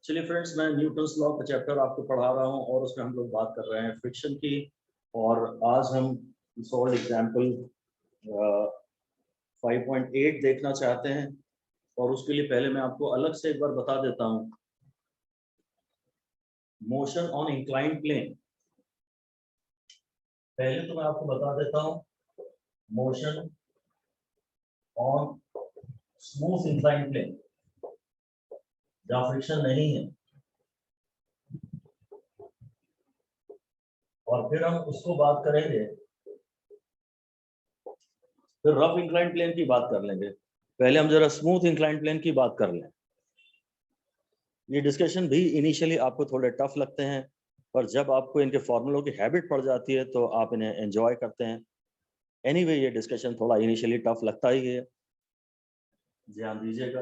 चलिए फ्रेंड्स, मैं Newton's law का चैप्टर आपको पढ़ा रहा हूँ और उसमें हम लोग बात कर रहे हैं फ्रिक्शन की। और आज हम सॉल्व एग्जाम्पल 5.8 देखना चाहते हैं। और उसके लिए पहले मैं आपको अलग से एक बार बता देता हूँ। मोशन ऑन इंक्लाइंड प्लेन, पहले तो मैं आपको बता देता हूँ motion on smooth inclined plane जहाँ फ्रिक्शन नहीं है, और फिर हम उसको बात करेंगे, फिर रफ इंक्लाइंड प्लेन की बात कर लेंगे। पहले हम जरा स्मूथ इंक्लाइंड प्लेन की बात कर लें। ये डिस्कशन भी इनिशियली आपको थोड़े टफ लगते हैं, पर जब आपको इनके फॉर्मूलों की हैबिट पड़ जाती है तो आप इन्हें एंजॉय करते हैं। एनीवे, ये डिस्कशन थोड़ा इनिशियली टफ लगता ही है। ध्यान दीजिएगा,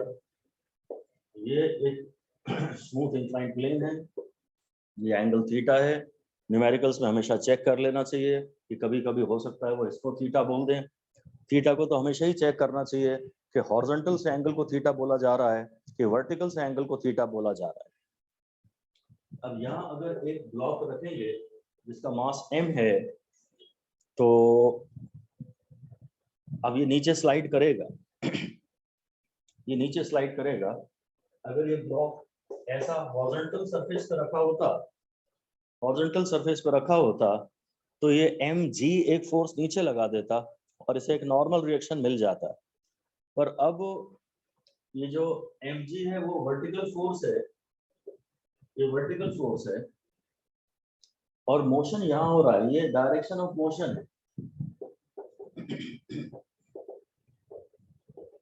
ये एक स्मूथ इंक्लाइंड प्लेन है, ये एंगल थीटा है। न्यूमेरिकल्स में हमेशा चेक कर लेना चाहिए कि कभी कभी हो सकता है वो इसको थीटा बोल दें। थीटा को तो हमेशा ही चेक करना चाहिए कि हॉरिजॉन्टल से एंगल को थीटा बोला जा रहा है कि वर्टिकल से एंगल को थीटा बोला जा रहा है। अब यहाँ अगर एक ब्लॉक रखेंगे जिसका मास m है, तो अब ये नीचे स्लाइड करेगा ये नीचे स्लाइड करेगा। अगर ये ब्लॉक ऐसा हॉरिजॉन्टल सरफेस पर रखा होता तो ये mg एक फोर्स नीचे लगा देता और इसे एक नॉर्मल रिएक्शन मिल जाता। पर अब ये जो mg है वो वर्टिकल फोर्स है, ये वर्टिकल फोर्स है और मोशन यहाँ हो रहा है, ये डायरेक्शन ऑफ मोशन है,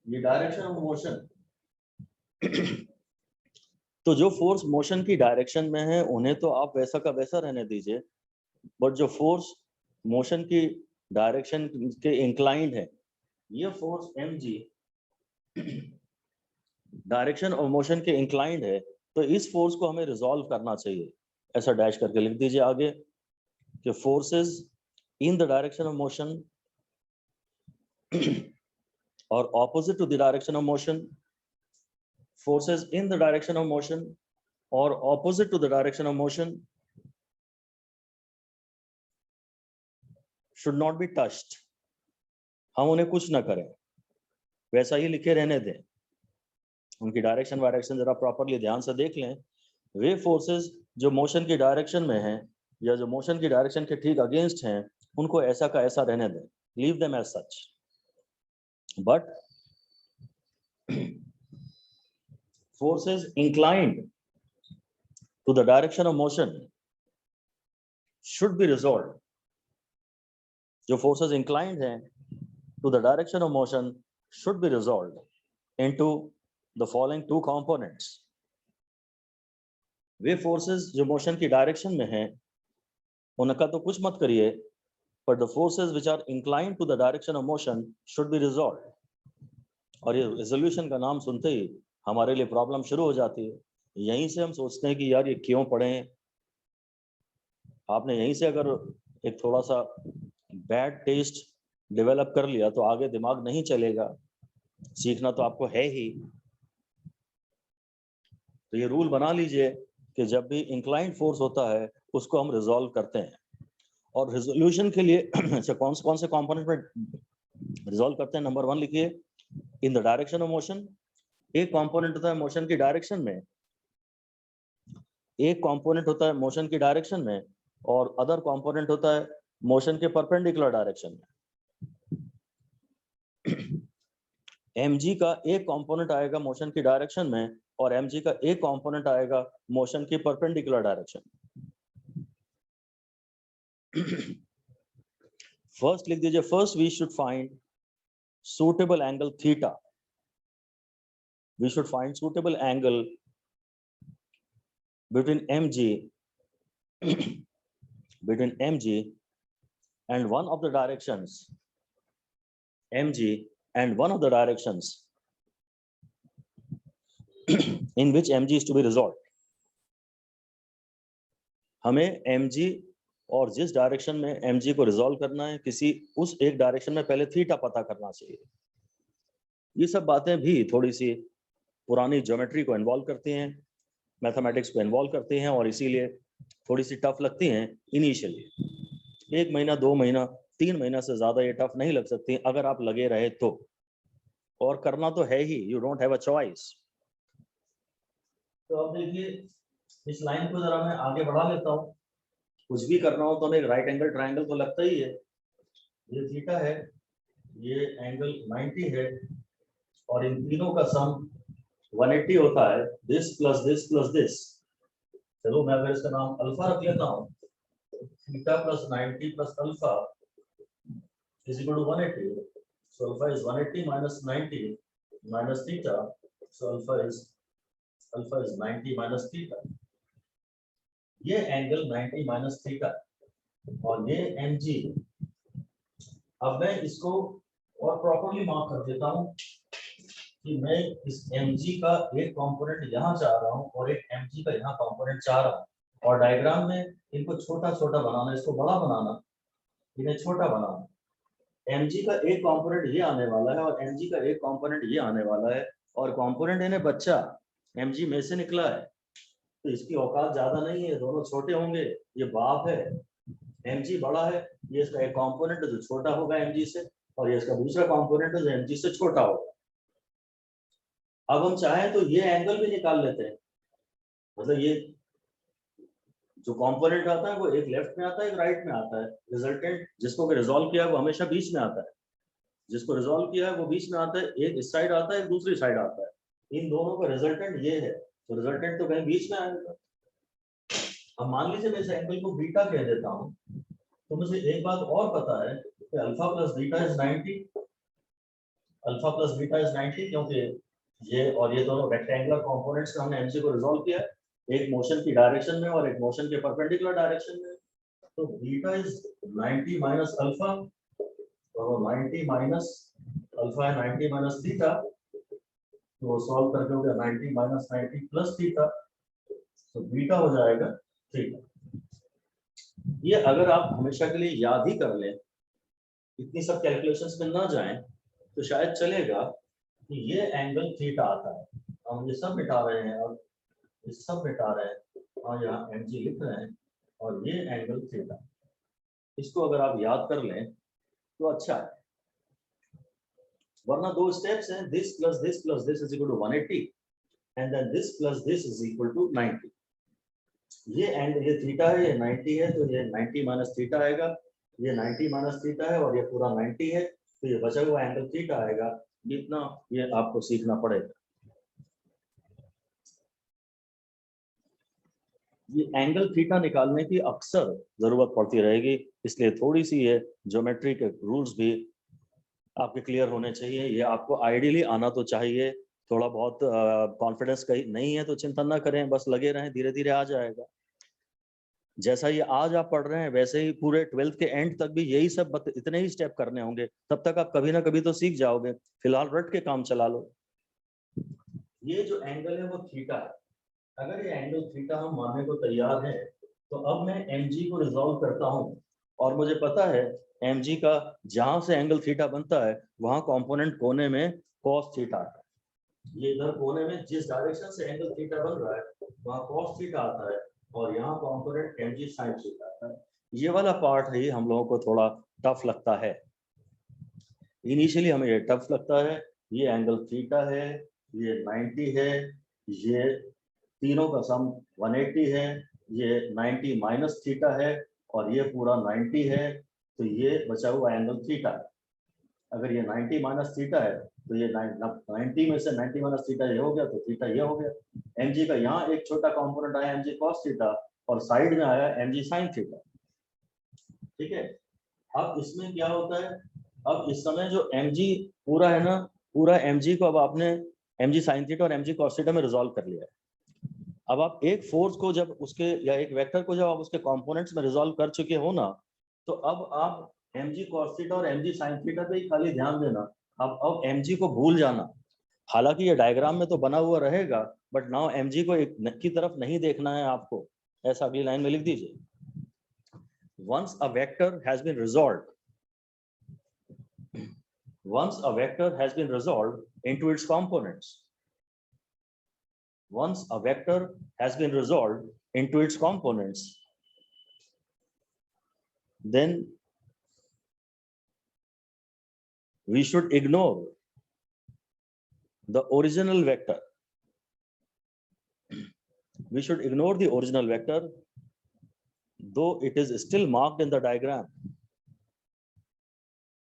ये डायरेक्शन ऑफ मोशन। तो जो फोर्स मोशन की डायरेक्शन में है उन्हें तो आप वैसा का वैसा रहने दीजिए, बट जो फोर्स मोशन की डायरेक्शन के इंक्लाइंड है, ये फोर्स mg डायरेक्शन और मोशन के इंक्लाइंड है, तो इस फोर्स को हमें रिजॉल्व करना चाहिए। ऐसा डैश करके लिख दीजिए आगे कि forces in the direction of motion और opposite to the direction of motion, forces in the direction of motion or opposite to the direction of motion should not be touched। हम उन्हें कुछ ना करें, वैसा ही लिखे रहने दें। उनकी डायरेक्शन वायरेक्शन जरा प्रॉपरली ध्यान से देख लें। वे फोर्सेस जो मोशन की डायरेक्शन में हैं या जो मोशन की डायरेक्शन के ठीक अगेंस्ट हैं, उनको ऐसा का ऐसा रहने दें, leave them as such. But forces inclined to the direction of motion should be resolved। जो forces inclined हैं to the direction of motion should be resolved into the following two components। Way forces जो motion की direction में हैं उनका तो कुछ मत करिए, but the forces which are inclined to the direction of motion should be resolved। और ये resolution का नाम सुनते ही हमारे लिए प्रॉब्लम शुरू हो जाती है। यहीं से हम सोचते हैं कि यार ये क्यों पढ़ें। आपने यहीं से अगर एक थोड़ा सा बैड टेस्ट डेवलप कर लिया तो आगे दिमाग नहीं चलेगा। सीखना तो आपको है ही। तो ये रूल बना लीजिए कि जब भी इंक्लाइंड फोर्स होता है उसको हम रिजॉल्व करते हैं। और रिजोल्यूशन के लिए कौन से कंपोनेंट में रिजॉल्व करते हैं। नंबर 1 लिखिए, इन द डायरेक्शन ऑफ मोशन। एक कंपोनेंट होता है मोशन की डायरेक्शन में, एक कंपोनेंट होता है मोशन की डायरेक्शन में और अदर कंपोनेंट होता है मोशन के परपेंडिकुलर डायरेक्शन में। mg का एक कंपोनेंट आएगा मोशन की डायरेक्शन में और mg का एक कंपोनेंट आएगा मोशन की परपेंडिकुलर डायरेक्शन में। फर्स्ट लिख दीजिए, first we should find suitable angle theta। We should find suitable angle between mg and one of the directions mg and one of the directions in which mg is to be resolved। हमें mg और जिस direction में mg को resolve करना है, किसी उस एक डायरेक्शन में पहले थीटा पता करना चाहिए। ये सब बातें भी थोड़ी सी पुरानी ज्योमेट्री को इन्वॉल्व करती हैं। मैथमेटिक्स को इन्वॉल्व करती हैं और इसीलिए थोड़ी सी टफ लगती हैं इनिशियली। 1 महीना 2 महीना 3 महीना से ज्यादा ये टफ नहीं लग सकती अगर आप लगे रहे तो, और करना तो है ही, you don't have a choice. तो अब देखिए इस लाइन को जरा मैं आगे बढ़ा लेता हूँ। कुछ भी करना हो तो हमें एक राइट एंगल ट्राइंगल तो लगता ही है। ये थीटा है, ये एंगल 90 है, और इन तीनों का सम 180 होता है, this plus this plus this. चलो मैं अगर इसका नाम अल्फा रख लेता हूँ, theta plus 90 plus alpha is equal to 180। So alpha is 180 minus 90 minus theta. So alpha is 90 minus theta. ये एंगल 90 माइनस थीटा और ये mg। अब मैं इसको और प्रॉपर्ली मार्क कर देता हूँ कि मैं इस mg का एक कंपोनेंट यहाँ चाह रहा हूँ और एक mg का यहाँ कंपोनेंट चाह रहा हूँ, और डायग्राम में इनको छोटा छोटा बनाना, इसको बड़ा बनाना, इन्हें छोटा बनाना। mg का एक कंपोनेंट ये आने वाला है और mg का एक कंपोनेंट ये आने वाला है, और कंपोनेंट इन्हें बच्चा mg में से निकला है, तो इसकी औकात ज्यादा नहीं है, दोनों छोटे होंगे। ये बाप है, mg बड़ा है, ये इसका एक कंपोनेंट जो छोटा होगा mg से, और ये इसका दूसरा कंपोनेंट जो mg से छोटा होगा। अब हम चाहें तो ये एंगल भी निकाल लेते हैं, मतलब ये जो कंपोनेंट आता है वो एक लेफ्ट में आता है एक राइट में आता है, रिजल्टेंट जिसको रिजॉल्व किया है वो हमेशा बीच में आता है, जिसको रिजॉल्व किया है वो बीच में आता है, एक इस साइड आता है एक दूसरी साइड आता है, इन दोनों का रिजल्टेंट ये है, तो रिजल्टेंट तो कहीं बीच में आएगा। अब मान लीजिए मैं इस एंगल को बीटा कह देता हूँ, तो मुझे एक बात और पता है कि alpha plus beta is 90, alpha plus beta is 90, क्योंकि ये और ये दोनों रेक्टेंगुलर कंपोनेंट्स का हमने एमसी को रिजॉल्व किया है, एक मोशन की डायरेक्शन में और एक मोशन के परपेंडिकुलर डायरेक्शन में। तो बीटा इज 90 माइनस अल्फा, और 90 माइनस अल्फा है 90 माइनस थीटा, तो वो सॉल्व करके हो गया 90 माइनस 90 प्लस थीटा, तो बीटा हो जाएगा थीटा। ये अगर आप हमेशा के लिए याद ही कर लें, इतनी सब कैलकुलेशंस में ना जाएं, तो शायद चलेगा कि ये एंगल थीटा आता है। हम ये सब मिटा रहे हैं और ये सब मिटा रहे हैं और यहाँ mg लिख रहे हैं, और ये एंगल थीटा, इसको अगर आप याद कर लें तो अच्छा है, वरना दो स्टेप्स हैं, this plus this plus this is equal to 180 and then this plus this is equal to 90। ये एंड ये थीटा है, ये 90 है, तो ये 90 माइनस थीटा आएगा, ये 90 माइनस थीटा है और ये पूरा 90 है, तो ये बचा हुआ एंगल थीटा आएगा। इतना ये आपको सीखना पड़ेगा। ये एंगल थीटा निकालने की अक्सर जरूरत पड़ती रहेगी, इसलिए थोड़ी सी ये ज्योमेट्री के रूल्स भी आपके क्लियर होने चाहिए। ये आपको आइडियली आना तो चाहिए, थोड़ा बहुत कॉन्फिडेंस कहीं नहीं है तो चिंता ना करें, बस लगे रहें, धीरे धीरे आ जाएगा। जैसा ये आज आप पढ़ रहे हैं वैसे ही पूरे 12th के एंड तक भी यही सब इतने ही स्टेप करने होंगे, तब तक आप कभी ना कभी तो सीख जाओगे। फिलहाल रट के काम चला लो। ये जो एंगल है वो थीटा है, अगर ये एंगल थीटा हम मानने को तैयार हैं, तो अब मैं mg को रिजॉल्व करता हूँ, और मुझे पता है mg का जहां से एंगल थीटा बनता है वहां कंपोनेंट कोने में cos थीटा आता है। ये इधर कोने में जिस डायरेक्शन से एंगल थीटा बन रहा है वहां cos थीटा आता है, और यहाँ कंपोनेंट mg sin थीटा आता है। ये वाला पार्ट ही हम लोगों को थोड़ा टफ लगता है, इनिशियली हमें ये टफ लगता है। ये एंगल थीटा है, ये 90 है, ये तीनों का सम 180 है, ये 90 माइनस थीटा है, और ये पूरा 90 है, तो ये बचा हुआ एंगल थीटा है। अगर ये 90 माइनस थीटा है तो ये 90 में से 90 माइनस थीटा ये हो गया, तो थीटा ये हो गया। mg का यहाँ एक छोटा कंपोनेंट आया mg cos थीटा, और साइड में आया mg sin थीटा। ठीक है, अब इसमें क्या होता है, अब इस समय जो mg पूरा है ना, पूरा mg को अब आपने mg sin थीटा और mg cos थीटा में रिजॉल्व कर लिया है। अब आप एक फोर्स को जब उसके या एक वेक्टर को जब आप उसके कंपोनेंट्स में रिजॉल्व कर चुके हो ना, तो अब आप mg cos थीटा और mg sin थीटा पे ही खाली ध्यान देना। अब mg को भूल जाना, हालांकि ये डायग्राम में तो बना हुआ रहेगा, बट नाउ mg को एक की तरफ नहीं देखना है आपको, ऐसा अगली लाइन में लिख दीजिए। Once a vector has been resolved, once a vector has been resolved into its components, once a vector has been resolved into its components, then we should ignore the original vector. We should ignore the original vector, though it is still marked in the diagram.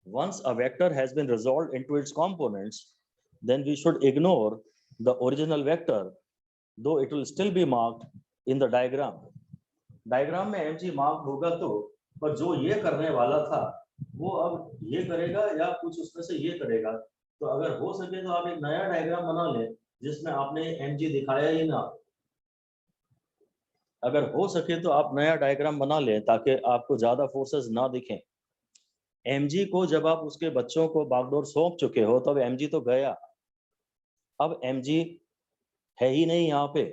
Once a vector has been resolved into its components, then we should ignore the original vector, though it will still be marked in the diagram. Diagram में mg mark होगा तो, पर जो ये करने वाला था वो अब ये करेगा या कुछ उसमें से ये करेगा। तो अगर हो सके तो आप एक नया डायग्राम बना लें जिसमें आपने mg दिखाया ही ना। अगर हो सके तो आप नया डायग्राम बना लें ताकि आपको ज्यादा फोर्सेस ना दिखें। mg को जब आप उसके बच्चों को बागडोर सौंप चुके हो तब mg तो गया, अब mg है ही नहीं यहाँ पे।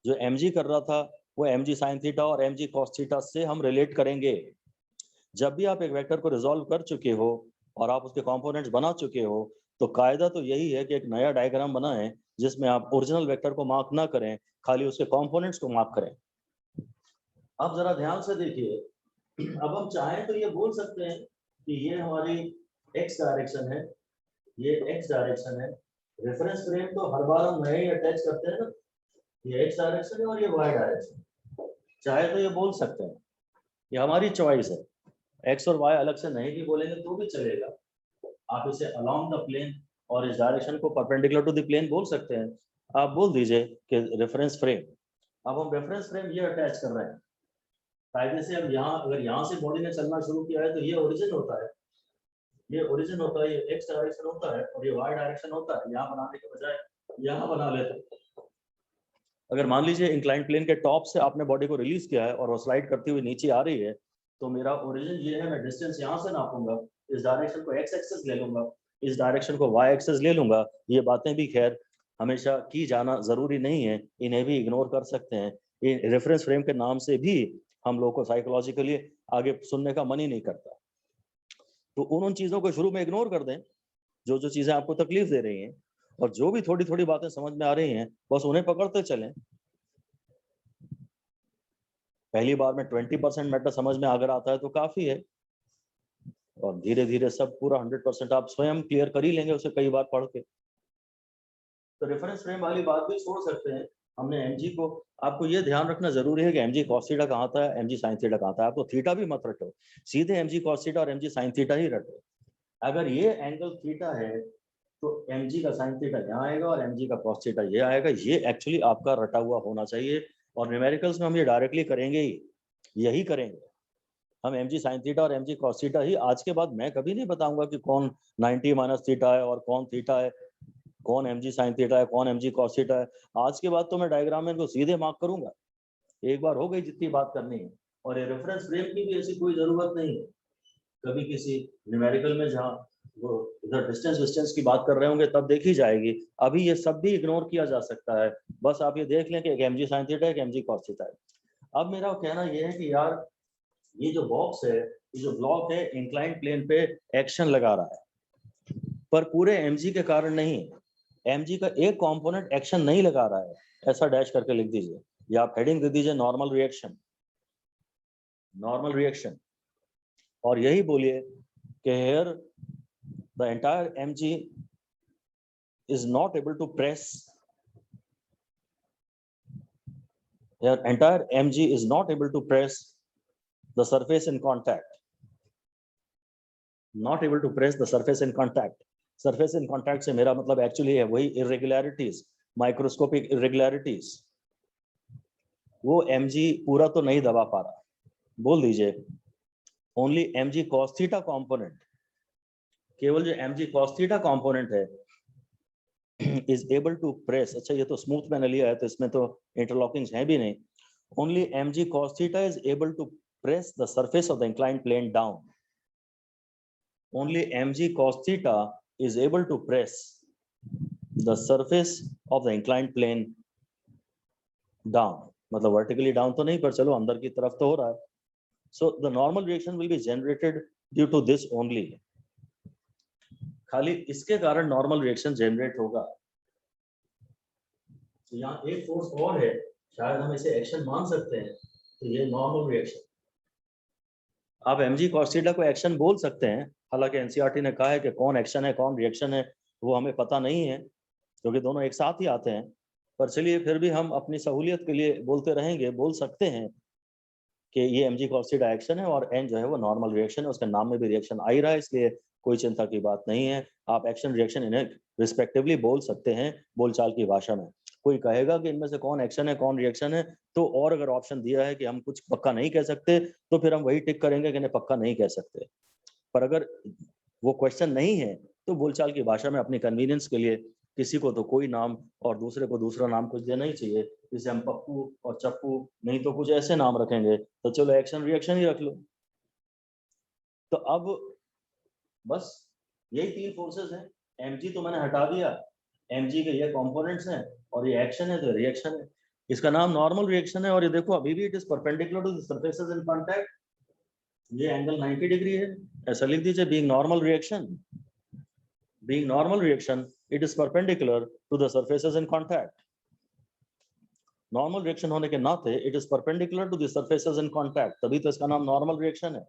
जो mg कर रहा था वो mg sin थीटा और mg cos थीटा से हम रिलेट करेंगे। जब भी आप एक वेक्टर को रिजॉल्व कर चुके हो और आप उसके कंपोनेंट्स बना चुके हो तो कायदा तो यही है कि एक नया डायग्राम बनाएं जिसमें आप ओरिजिनल वेक्टर को मार्क ना करें, खाली उसके कंपोनेंट्स को मार्क करें। अब जरा ध्यान से देखिए, अब हम चाहें तो ये बोल सकते हैं कि ये हमारी x डायरेक्शन है, ये x डायरेक्शन है। रेफरेंस फ्रेम तो हर बार हम नए ही अटैच करते हैं ना, ये x डायरेक्शन है और ये y डायरेक्शन। चाहे तो ये बोल सकते हैं, ये हमारी चॉइस है। x और y अलग से नहीं भी बोलेंगे तो भी चलेगा। आप इसे अलोंग द प्लेन और इस डायरेक्शन को परपेंडिकुलर टू द प्लेन बोल सकते हैं। आप बोल दीजिए कि रेफरेंस फ्रेम। अब हम रेफरेंस फ्रेम ये अटैच कर रहे हैं कायदे से। अब यहाँ अगर यहाँ से बॉडी ने चलना शुरू किया है तो ये ओरिजिन होता है, ये ओरिजिन होता है, ये x डायरेक्शन होता है और ये y डायरेक्शन होता है। यहाँ बनाने के बजाय यहाँ बना लेते। अगर मान लीजिए इंक्लाइंड प्लेन के टॉप से आपने बॉडी को रिलीज किया है और वो स्लाइड करती हुई नीचे आ रही है, तो मेरा ओरिजिन ये है, मैं डिस्टेंस यहाँ से नापूंगा, इस डायरेक्शन को x एक्सिस ले लूंगा, इस डायरेक्शन को y एक्सिस ले लूंगा। ये बातें भी खैर हमेशा की जाना जरूरी नहीं है, इन्हें भी इग्नोर कर सकते हैं। ये रेफरेंस फ्रेम के नाम से भी हम लोग को साइकोलॉजिकली आगे सुनने का मन ही नहीं करता। तो उन चीजों को शुरू में इग्नोर कर दें जो जो चीजें आपको तकलीफ दे रही हैं, और जो भी थोड़ी थोड़ी बातें समझ में आ रही हैं बस उन्हें पकड़ते चलें। पहली बार में 20% मैटर समझ में अगर आता है तो काफी है, और धीरे धीरे सब पूरा 100% आप स्वयं क्लियर कर ही लेंगे उसे कई बार पढ़ के। तो रेफरेंस फ्रेम वाली बात भी छोड़ सकते हैं। हमने mg को, आपको ये ध्यान रखना जरूरी है कि mg cos थीटा कहाँ था, mg sin थीटा कहाँ था। आपको थीटा भी मत रटो, सीधे mg cos थीटा और mg sin थीटा ही रटो। अगर ये एंगल थीटा है तो mg का sin थीटा यहाँ आएगा और mg का cos थीटा ये आएगा। ये एक्चुअली आपका रटा हुआ होना चाहिए, और न्यूमेरिकल्स में हम ये डायरेक्टली करेंगे ही, यही करेंगे हम। mg sin थीटा और mg cos थीटा ही। आज के बाद मैं कभी नहीं बताऊंगा कि कौन 90 माइनस थीटा है और कौन थीटा है, कौन mg sin थीटा है, कौन mg cos थीटा है। आज के बाद तो मैं डायग्राम में इनको सीधे मार्क करूंगा। एक बार हो गई जितनी बात करनी है। और ये रेफरेंस फ्रेम की भी ऐसी कोई जरूरत नहीं है। कभी किसी न्यूमेरिकल में जहाँ वो इधर डिस्टेंस की बात कर रहे होंगे तब देखी जाएगी। अभी ये सब भी इग्नोर किया जा सकता है। बस आप ये देख लें कि एक mg sin थीटा है, एक mg cos थीटा है। अब मेरा कहना ये है कि यार ये जो बॉक्स है, ये जो ब्लॉक है, इंक्लाइंड प्लेन पे एक्शन लगा रहा है, पर पूरे mg के कारण नहीं। mg का एक कंपोनेंट एक्शन नहीं लगा रहा है, ऐसा डैश करके लिख दीजिए, या आप हेडिंग दे दीजिए नॉर्मल रिएक्शन, नॉर्मल रिएक्शन। और यही बोलिए कि here the entire mg is not able to press, your entire mg is not able to press the surface in contact, not able to press the surface in contact। surface in contact से मेरा मतलब actually है वही irregularities, microscopic irregularities। वो mg पूरा तो नहीं दबा पा रहा। बोल दीजिए only mg cos theta component, केवल जो mg cos theta component है is able to press। अच्छा ये तो स्मूथ मैंने लिया है तो इसमें तो इंटरलॉकिंग्स हैं भी नहीं। only mg cos theta is able to press the surface of the inclined plane down। only mg cos theta is able to press the surface of the inclined plane down। मतलब vertically down तो नहीं, पर चलो अंदर की तरफ तो हो रहा है। so the normal reaction will be generated due to this only। खाली इसके कारण नॉर्मल रिएक्शन जनरेट होगा। तो यहाँ एक फोर्स और है, शायद हम इसे एक्शन मान सकते हैं, तो ये नॉर्मल रिएक्शन। आप mg cos थीटा को एक्शन बोल सकते हैं, हालांकि एनसीईआरटी ने कहा है कि कौन एक्शन है कौन रिएक्शन है वो हमें पता नहीं है, क्योंकि दोनों एक साथ ही आते हैं। पर चलिए फिर भी हम अपनी सहूलियत के लिए बोलते रहेंगे, बोल सकते हैं कि ये mg cos थीटा एक्शन है और n जो है वो नॉर्मल रिएक्शन है। उसके नाम में भी रिएक्शन आ ही रहा है, इसलिए कोई चिंता की बात नहीं है। आप एक्शन रिएक्शन इन्हें रिस्पेक्टिवली बोल सकते हैं बोलचाल की भाषा में। कोई कहेगा कि इनमें से कौन एक्शन है कौन रिएक्शन है, तो और अगर ऑप्शन दिया है कि हम कुछ पक्का नहीं कह सकते, तो फिर हम वही टिक करेंगे कि नहीं पक्का नहीं कह सकते। पर अगर वो क्वेश्चन नहीं है तो बोलचाल की भाषा में अपनी कन्वीनियंस के लिए किसी को तो कोई नाम और दूसरे को दूसरा नाम कुछ देना ही चाहिए। जैसे हम पप्पू और चप्पू, नहीं तो कुछ ऐसे नाम रखेंगे, तो चलो एक्शन रिएक्शन ही रख लो। तो अब बस यही तीन फोर्सेस हैं। mg तो मैंने हटा दिया, mg के ये कंपोनेंट्स हैं और ये एक्शन है तो रिएक्शन है। इसका नाम नॉर्मल रिएक्शन है और ये देखो अभी भी it is perpendicular to the surfaces in contact. ये एंगल 90 डिग्री है, ऐसा लिख दीजिए। Being normal reaction, being normal reaction, it is perpendicular to the surfaces in contact. Normal reaction होने के नाते it is perpendicular to the surfaces in contact, तभी तो इसका नाम नॉर्मल रिएक्शन है।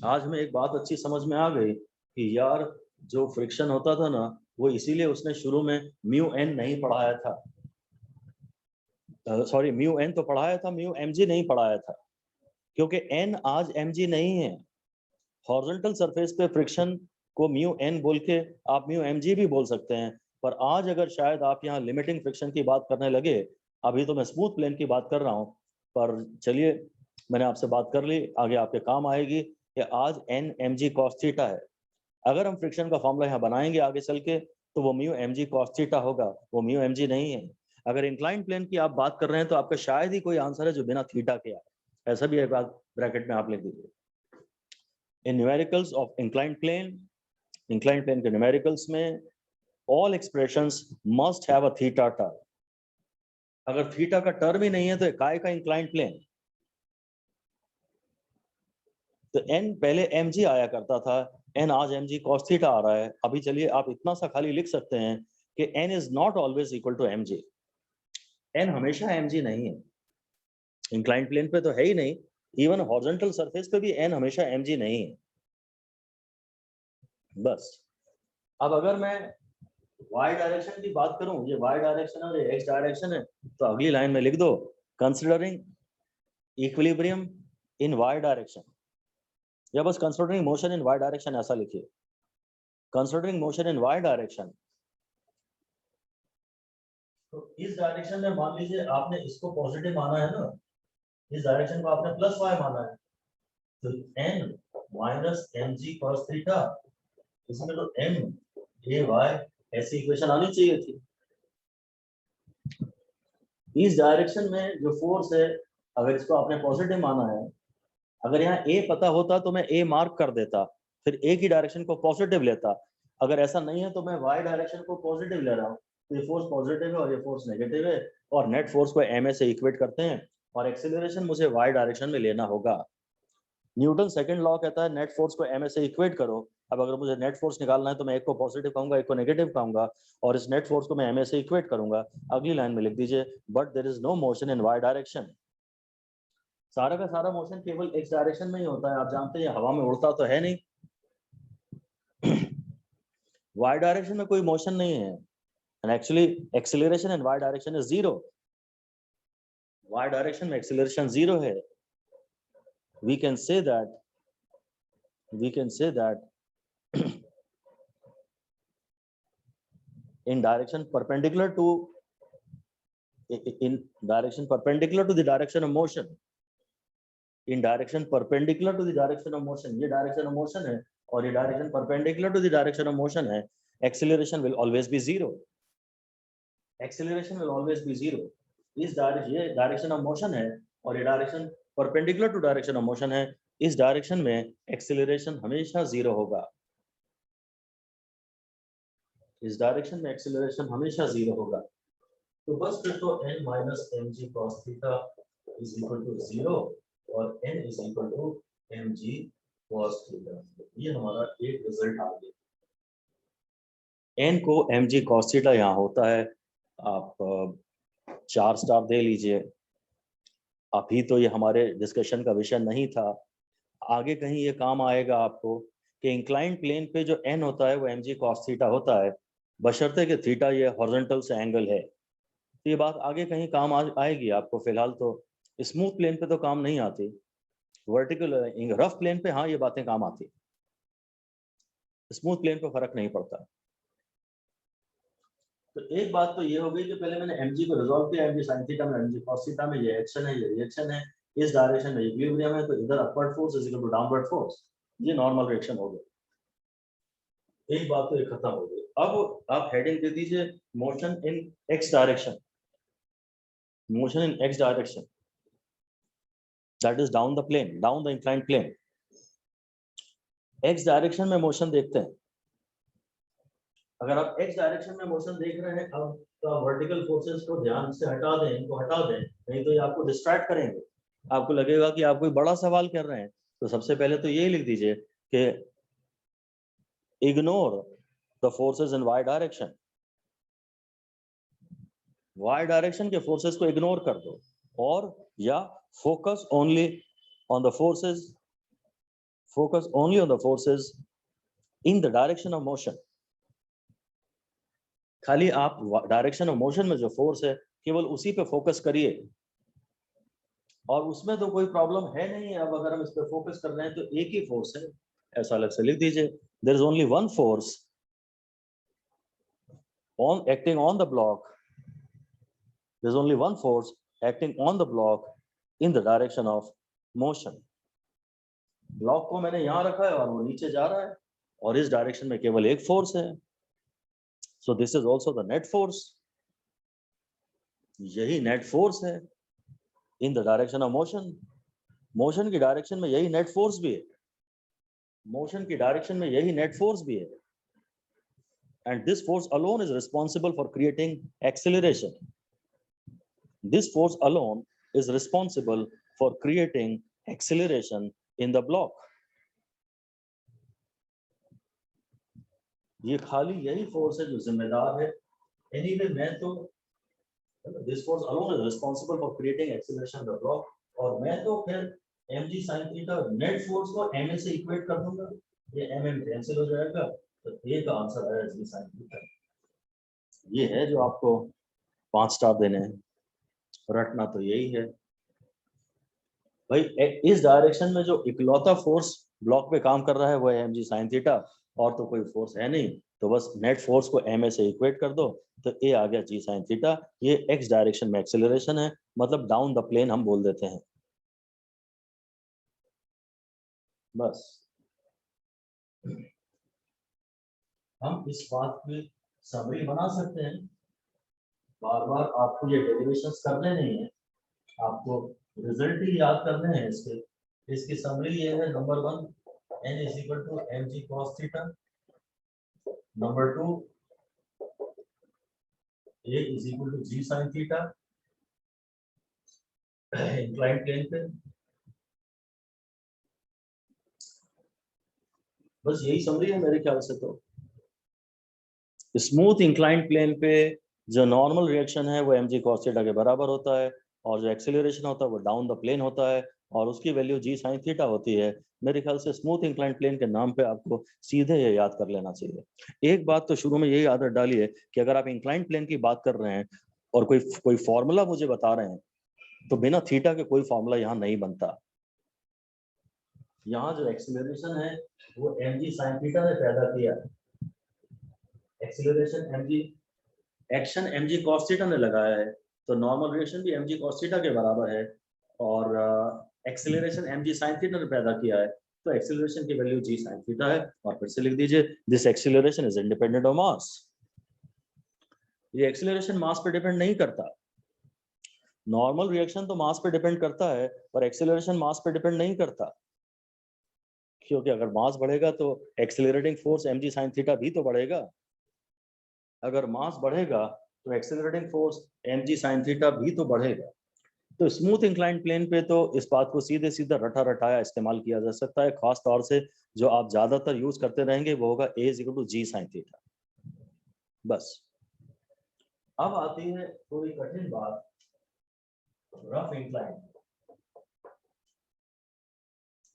आज हमें एक बात अच्छी समझ में आ गई कि यार जो फ्रिक्शन होता था ना, वो इसीलिए उसने शुरू में म्यू एन नहीं पढ़ाया था, सॉरी म्यू एन तो पढ़ाया था, म्यू mg नहीं पढ़ाया था, क्योंकि n आज mg नहीं है। हॉरिजॉन्टल सरफेस पे फ्रिक्शन को म्यू एन बोल के आप म्यू mg भी बोल सकते हैं, पर आज अगर शायद आप यहाँ लिमिटिंग फ्रिक्शन की बात करने लगे, अभी तो मैं स्मूथ प्लेन की बात कर रहा हूँ, पर चलिए मैंने आपसे बात कर ली, आगे आपके काम आएगी कि आज n mg cos थीटा है। अगर हम फ्रिक्शन का फॉर्मूला यहाँ बनाएंगे आगे चल के, तो वो म्यू mg cos थीटा होगा, वो म्यू mg नहीं है। अगर इंक्लाइन प्लेन की आप बात कर रहे हैं तो आपका शायद ही कोई आंसर है जो बिना थीटा के आए, ऐसा भी एक बात ब्रैकेट में आप लिख दीजिए। In numericals of inclined plane के numericals में all expressions must have a theta term। अगर थीटा का टर्म ही नहीं है तो काय का इंक्लाइंड प्लेन। तो n पहले mg आया करता था, n आज mg cos थीटा आ रहा है। अभी चलिए आप इतना सा खाली लिख सकते हैं कि n is not always equal to mg। n हमेशा mg नहीं है, इंक्लाइंड प्लेन पे तो है ही नहीं, इवन हॉरिजॉन्टल सरफेस पे भी n हमेशा mg नहीं है। बस अब अगर मैं y डायरेक्शन की बात करूं, ये y डायरेक्शन और ये x डायरेक्शन है, तो अगली लाइन में लिख दो कंसीडरिंग इक्विलिब्रियम इन y डायरेक्शन, या बस considering motion in y direction ऐसा लिखिए। Considering motion in y direction, तो इस डायरेक्शन में मान लीजिए आपने इसको पॉजिटिव माना है ना, इस डायरेक्शन को आपने प्लस y माना है, तो n minus mg cos theta, इसमें तो m a y ऐसी इक्वेशन आनी चाहिए थी। इस डायरेक्शन में जो फोर्स है, अगर इसको आपने पॉजिटिव माना है, अगर यहाँ a पता होता तो मैं a मार्क कर देता, फिर a की डायरेक्शन को पॉजिटिव लेता। अगर ऐसा नहीं है तो मैं y डायरेक्शन को पॉजिटिव ले रहा हूँ, तो ये फोर्स पॉजिटिव है और ये फोर्स नेगेटिव है, और नेट फोर्स को ma से इक्वेट करते हैं, और एक्सीलरेशन मुझे y डायरेक्शन में लेना होगा। न्यूटन सेकंड लॉ कहता है नेट फोर्स को ma से इक्वेट करो। अब अगर मुझे नेट फोर्स निकालना है तो मैं एक को पॉजिटिव कहूंगा, एक को नेगेटिव कहूंगा, और इस नेट फोर्स को मैं ma से इक्वेट करूंगा। अगली लाइन में लिख दीजिए but there is no motion in y direction. सारा का सारा मोशन केवल x डायरेक्शन में ही होता है, आप जानते हैं हवा में उड़ता तो है नहीं। y डायरेक्शन में कोई मोशन नहीं है, and actually acceleration in y direction is zero. y direction में एक्सीलरेशन जीरो है। we can say that in direction perpendicular to the direction of motion, in direction perpendicular to the direction of motion, ये direction of motion है और ये direction perpendicular to the direction of motion है, acceleration will always be zero। acceleration will always be zero। इस ये direction of motion है और ये direction perpendicular to direction of motion है, इस direction में acceleration हमेशा zero होगा। इस डायरेक्शन में एक्सीलरेशन हमेशा जीरो होगा। तो बस फिर तो n minus mg cos theta is equal to zero और n is equal to mg cos theta. ये हमारा एक रिजल्ट आ गया। n को mg cos थीटा यहाँ होता है आप 4 स्टार दे लीजिए। अभी तो ये हमारे डिस्कशन का विषय नहीं था, आगे कहीं ये काम आएगा आपको कि इंक्लाइंड प्लेन पे जो n होता है वो mg cos थीटा होता है, बशर्ते कि थीटा ये हॉरिजॉन्टल से एंगल है। तो ये बात आगे कहीं काम आएगी आपको, फिलहाल तो स्मूथ प्लेन पे तो काम नहीं आती, वर्टिकल रफ प्लेन पे हाँ ये बातें काम आती, स्मूथ प्लेन पे फर्क नहीं पड़ता। तो एक बात तो ये हो गई कि पहले मैंने mg को रिजॉल्व किया, mg sin थीटा में mg cos थीटा में ये एक्शन है, ये रिएक्शन है, इस डायरेक्शन में इक्विलिब्रियम है, तो इधर upward force is equal to downward force, ये नॉर्मल रिएक्शन हो गई। एक बात तो ये खत्म हो गई। अब आप हेडिंग दे दीजिए motion in x direction, motion in x direction, that is down the plane, down the inclined plane. x direction में मोशन देखते हैं। अगर आप x डायरेक्शन में मोशन देख रहे हैं, अब तो आप वर्टिकल फोर्सेस को ध्यान से हटा दें, इनको हटा दें, नहीं तो ये आपको डिस्ट्रैक्ट करेंगे, आपको लगेगा कि आप कोई बड़ा सवाल कर रहे हैं। तो सबसे पहले तो यही लिख दीजिए कि ignore the forces in y direction, y direction के फोर्सेस को इग्नोर कर दो, और या focus only on the forces, focus only on the forces in the direction of motion. खाली आप डायरेक्शन ऑफ मोशन में जो फोर्स है केवल उसी पे फोकस करिए, और उसमें तो कोई प्रॉब्लम है नहीं। अब अगर हम इस पे फोकस कर रहे हैं तो एक ही फोर्स है, ऐसा अलग से लिख दीजिए, there is only one force on acting on the block, there's only one force acting on the block in the direction of motion। Block को मैंने यहां रखा है और वो नीचे जा रहा है, और इस डायरेक्शन में केवल एक फोर्स है, सो this is also the net force, यही नेट फोर्स है इन the direction of motion. Motion की डायरेक्शन में यही नेट फोर्स भी है, मोशन की डायरेक्शन में यही नेट फोर्स भी है, and this force alone is responsible for creating acceleration, this force alone is responsible for creating acceleration in the block। ये खाली यही फोर्स है जो जिम्मेदार है। Anyway, मैं तो this force alone is responsible for creating acceleration in the block, और मैं तो फिर mg sin theta net force को ma से इक्वेट कर दूंगा, ये mm कैंसिल हो जाएगा, तो a का आंसर आया g sin थीटा। ये है जो आपको 5 स्टार देने हैं, रटना तो यही है भाई। इस डायरेक्शन में जो इकलौता फोर्स ब्लॉक पे काम कर रहा है वो है mg sin थीटा, और तो कोई फोर्स है नहीं, तो बस नेट फोर्स को ma से इक्वेट कर दो, तो a आ गया g sin थीटा। ये x डायरेक्शन में एक्सेलरेशन है, मतलब डाउन द प्लेन हम बोल देते हैं, बस। हम इस बात की समरी बना सकते हैं, बार बार आपको ये डेरिवेशंस करने नहीं है, आपको रिजल्ट ही याद करने हैं इसके। इसकी समरी ये है, number 1 n is equal to mg cos theta, number 2 a is equal to g sin theta inclined plane पे, बस यही समरी है मेरे ख्याल से। तो स्मूथ इंक्लाइंड प्लेन पे जो नॉर्मल रिएक्शन है वो mg cos थीटा के बराबर होता है, और जो एक्सेलरेशन होता है वो डाउन द प्लेन होता है, और उसकी वैल्यू g sin थीटा होती है। मेरे ख्याल से स्मूथ इंक्लाइंड प्लेन के नाम पे आपको सीधे ये याद कर लेना चाहिए। एक बात तो शुरू में यही आदत डालिए कि अगर आप इंक्लाइंड प्लेन की बात कर रहे हैं और कोई फॉर्मूला मुझे बता रहे हैं, तो बिना थीटा के कोई फॉर्मूला यहाँ नहीं बनता। यहाँ जो एक्सेलरेशन है वो mg sin थीटा ने पैदा किया, acceleration mg, action mg cos theta ने लगाया है, तो नॉर्मल रिएक्शन भी mg cos थीटा के बराबर है, और एक्सेलरेशन mg sin थीटा ने पैदा किया है, तो एक्सेलरेशन की वैल्यू g sin थीटा है। और फिर से लिख दीजिए, this acceleration is independent of mass. ये एक्सेलरेशन मास पे डिपेंड नहीं करता, नॉर्मल रिएक्शन तो मास पे डिपेंड करता है, पर एक्सेलरेशन मास पे डिपेंड नहीं करता, क्योंकि अगर मास बढ़ेगा तो accelerating force mg sin theta भी तो बढ़ेगा। अगर मास बढ़ेगा तो accelerating force mg sin theta भी तो बढ़ेगा। तो स्मूथ इंक्लाइंड प्लेन पे तो इस बात को सीधे सीधा रटा रटाया इस्तेमाल किया जा सकता है, खास तौर से जो आप ज्यादातर यूज करते रहेंगे वो होगा a = g sin थीटा, बस। अब आती है थोड़ी कठिन बात, rough incline.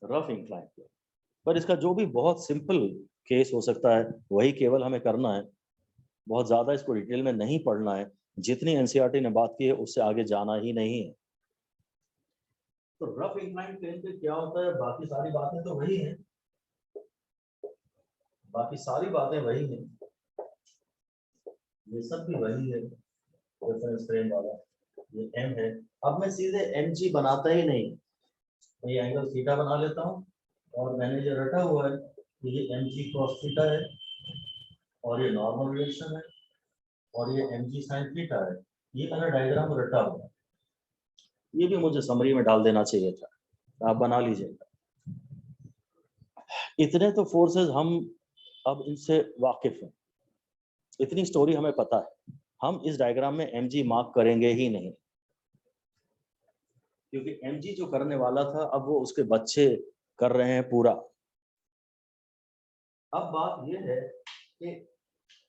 Rough incline plane, पर इसका जो भी बहुत सिंपल केस हो सकता है वही केवल हमें करना है, बहुत ज्यादा इसको डिटेल में नहीं पढ़ना है, जितनी एनसीईआरटी ने बात की है उससे आगे जाना ही नहीं है। तो रफ इंक्लाइन प्लेन पे क्या होता है, बाकी सारी बातें तो वही हैं, बाकी सारी बातें वही हैं, ये सब भी वही है, रेफरेंस फ्रेम वाला ये एम है। अब मैं सीधे एम जी बनाता ही नहीं, मैं ये एंगल थीटा बना लेता हूँ और मैंने ये रटा हुआ है कि ये एम जी कॉस थीटा है और ये नॉर्मल रिलेशन है और ये एम जी साइन थीटा है, ये मैंने डायग्राम रटा हुआ है। ये भी मुझे समरी में डाल देना चाहिए था, आप बना लीजिएगा। इतने तो फोर्सेस हम अब इनसे वाकिफ हैं, इतनी स्टोरी हमें पता है, हम इस डायग्राम में एम जी मार्क करेंगे ही नहीं, क्योंकि एम जी जो करने वाला था अब वो उसके बच्चे कर रहे हैं पूरा। अब बात ये है कि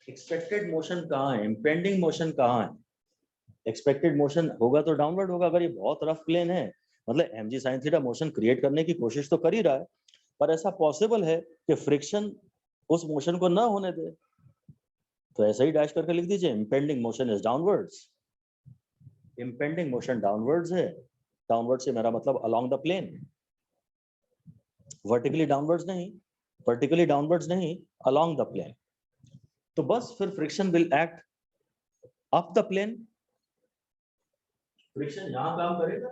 एक्सपेक्टेड मोशन कहाँ है, इम्पेंडिंग मोशन कहाँ है। एक्सपेक्टेड मोशन होगा तो डाउनवर्ड होगा, अगर ये बहुत रफ प्लेन है, मतलब m g sine theta motion create करने की कोशिश तो कर ही रहा है, पर ऐसा पॉसिबल है कि फ्रिक्शन उस मोशन को ना होने दे, तो ऐसा ही डैश करके लिख दीजिए, impending motion is downwards. Impending motion downwards है, डाउनवर्ड से मेरा मतलब along the plane, vertically downwards नहीं, वर्टिकली डाउनवर्ड्स नहीं, अलोंग द प्लेन। तो बस फिर friction will act up the plane, friction यहां काम करेगा,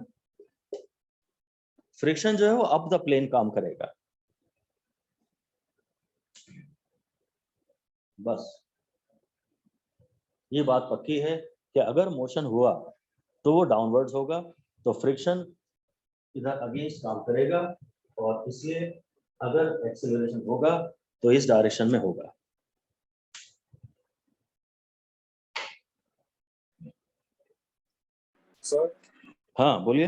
फ्रिक्शन जो है वो अप द प्लेन काम करेगा, बस ये बात पक्की है कि अगर मोशन हुआ तो वो डाउनवर्ड्स होगा, तो फ्रिक्शन इधर अगेंस्ट काम करेगा और इसलिए अगर एक्सेलरेशन होगा तो इस डायरेक्शन में होगा। सर हाँ बोलिए।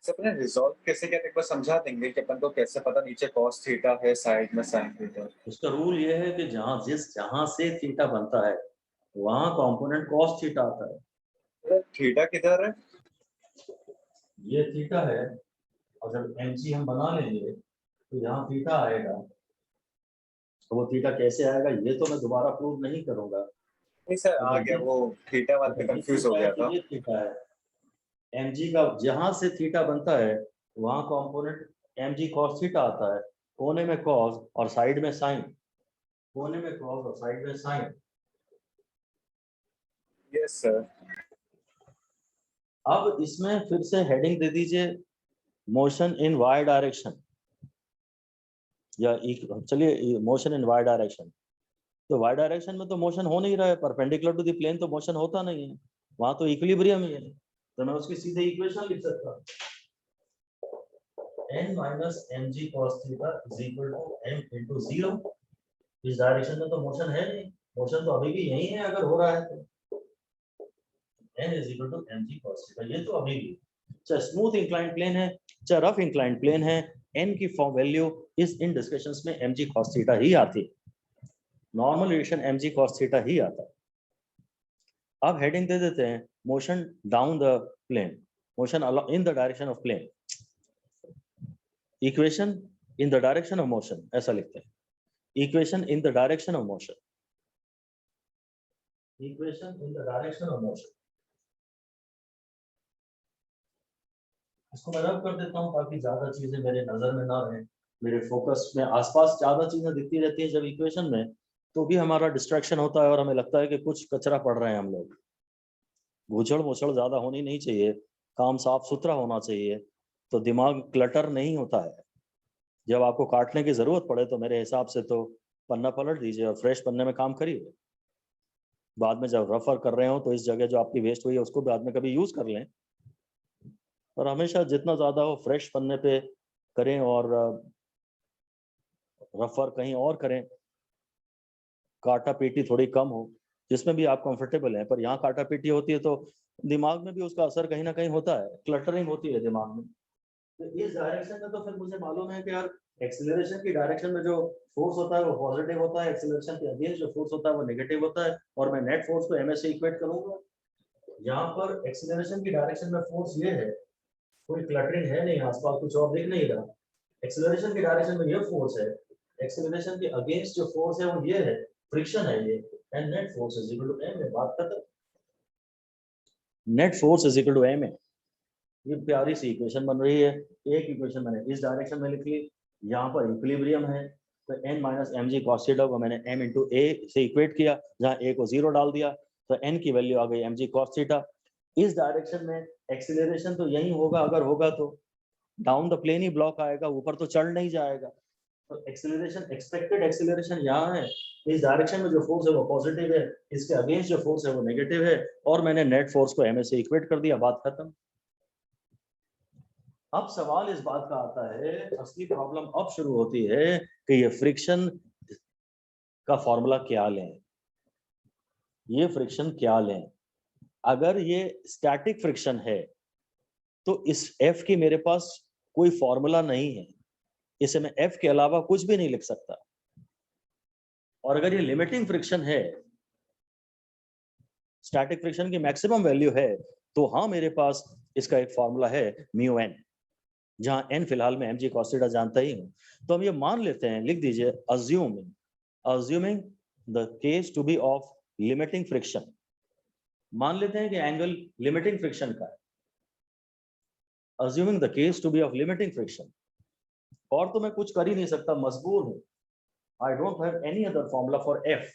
सर अपने रिजॉल्व कैसे किया, एक बार समझा देंगे कि अपन को कैसे पता नीचे cos थीटा है साइड में sin थीटा। उसका रूल ये है कि जहां से थीटा बनता है वहां कंपोनेंट cos थीटा आता है। थीटा किधर है? ये थीटा है और जब mg हम बना लेंगे तो यहाँ थीटा आएगा, तो वो थीटा कैसे आएगा ये तो मैं दोबारा प्रूव नहीं करूंगा। नहीं सर आ गया, वो थीटा वाले पे ये कंफ्यूज हो थीटा है गया कि था। ये थीटा है, mg का जहां से थीटा बनता है वहां कंपोनेंट mg cos थीटा आता है, कोने में cos और साइड में sin, कोने में cos और साइड में sin। Yes sir. अब इसमें फिर से हेडिंग दे दीजिए मोशन इन y डायरेक्शन, या चलिए मोशन इन y डायरेक्शन। तो y डायरेक्शन में तो मोशन हो नहीं रहा है, परपेंडिकुलर टू द प्लेन तो मोशन होता नहीं है, वहां तो इक्विलिब्रियम ही है, तो मैं उसकी सीधे इक्वेशन लिख सकता हूँ, n minus mg cos theta is equal to m into 0। इस डायरेक्शन में तो मोशन है नहीं, मोशन तो अभी भी यही है अगर हो रहा है तो n is equal to mg cos theta, ये तो अभी भी, चाहे स्मूथ इंक्लाइन प्लेन है चाहे रफ इंक्लाइन प्लेन है, n की फॉर्म वैल्यू इस इन डिस्कशंस में mg cos theta ही आती है, normal relation mg cos theta ही आता है। अब हेडिंग दे देते हैं motion down the plane, motion in the direction of plane, equation in the direction of motion, ऐसा लिखते हैं, equation in the direction of motion, equation in the direction of motion. इसको मैं रब कर देता हूँ ताकि ज्यादा चीजें मेरे नजर में ना रहे, मेरे फोकस में आसपास ज्यादा चीजें दिखती रहती है जब इक्वेशन में, तो भी हमारा डिस्ट्रैक्शन होता है और हमें लगता है कि कुछ कचरा पड़ रहे हैं हम लोग। भूचड़ मुछड़ ज्यादा होनी नहीं चाहिए, काम साफ सुथरा होना चाहिए, तो दिमाग क्लटर नहीं होता है। जब आपको काटने की जरूरत पड़े तो मेरे हिसाब से तो पन्ना पलट दीजिए और फ्रेश पन्ने में काम करिए, बाद में जब रफर कर रहे हो तो इस जगह जो आपकी वेस्ट हुई है उसको बाद में कभी यूज कर लें, और हमेशा जितना ज्यादा हो फ्रेश पन्ने पे करें और रफर कहीं और करें, काटा पीटी थोड़ी कम हो, जिसमें भी आप कंफर्टेबल हैं, पर यहाँ काटा पीटी होती है तो दिमाग में भी उसका असर कहीं ना कहीं होता है, क्लटरिंग होती है दिमाग में। तो इस डायरेक्शन में तो फिर मुझे मालूम है कि यार एक्सीलरेशन की डायरेक्शन में जो फोर्स होता है वो पॉजिटिव होता है, एक्सीलरेशन के अगेंस्ट जो फोर्स होता है वो नेगेटिव होता है, और मैं नेट फोर्स को ms से इक्वेट करूंगा, यहाँ पर एक्सीलरेशन की डायरेक्शन में फोर्स ये है, कोई क्लटरिंग है नहीं आसपास, कुछ और दिख नहीं रहा। एक्सीलरेशन की डायरेक्शन में ये फोर्स है, एक्सीलरेशन के अगेंस्ट जो फोर्स है वो ये है, फ्रिक्शन है ये, and net force is equal to m है, बात खत्म। Net force is equal to m है। ये प्यारी सी इक्वेशन बन रही है। एक इक्वेशन मैंने इस डायरेक्शन में लिख ली, यहाँ पर इक्विलिब्रियम है तो n minus m g cos theta को मैंने m इंटू ए से इक्वेट किया, जहाँ a को 0 डाल दिया तो n की वैल्यू आ गई एम जी कॉस थीटा। इस डायरेक्शन में एक्सीलरेशन तो यही होगा, अगर होगा तो डाउन द प्लेन ही ब्लॉक आएगा, ऊपर तो चढ़ नहीं जाएगा। तो एक्सीलरेशन, एक्सपेक्टेड एक्सीलरेशन यहाँ है, इस डायरेक्शन में जो फोर्स है वो पॉजिटिव है, इसके अगेंस्ट जो फोर्स है वो नेगेटिव है, और मैंने नेट फोर्स को एम से इक्वेट कर दिया, बात खत्म। अब सवाल इस बात का आता है, असली प्रॉब्लम अब शुरू होती है कि ये फ्रिक्शन का फॉर्मूला क्या लें, ये फ्रिक्शन क्या लें। अगर ये स्टैटिक फ्रिक्शन है तो इस F की मेरे पास कोई फॉर्मूला नहीं है, इसे मैं F के अलावा कुछ भी नहीं लिख सकता। और अगर ये लिमिटिंग फ्रिक्शन है, स्टैटिक फ्रिक्शन की मैक्सिमम वैल्यू है, तो हाँ मेरे पास इसका एक फॉर्मूला है म्यू एन, जहां n फिलहाल मैं mg cos थीटा जानता ही हूं। तो हम ये मान लेते हैं, लिख दीजिए, assuming the case to be of limiting friction, मान लेते हैं कि एंगल लिमिटिंग फ्रिक्शन का है, assuming the case to be of limiting friction, और तो मैं कुछ कर ही नहीं सकता, मजबूर हूं। I don't have any other formula for F.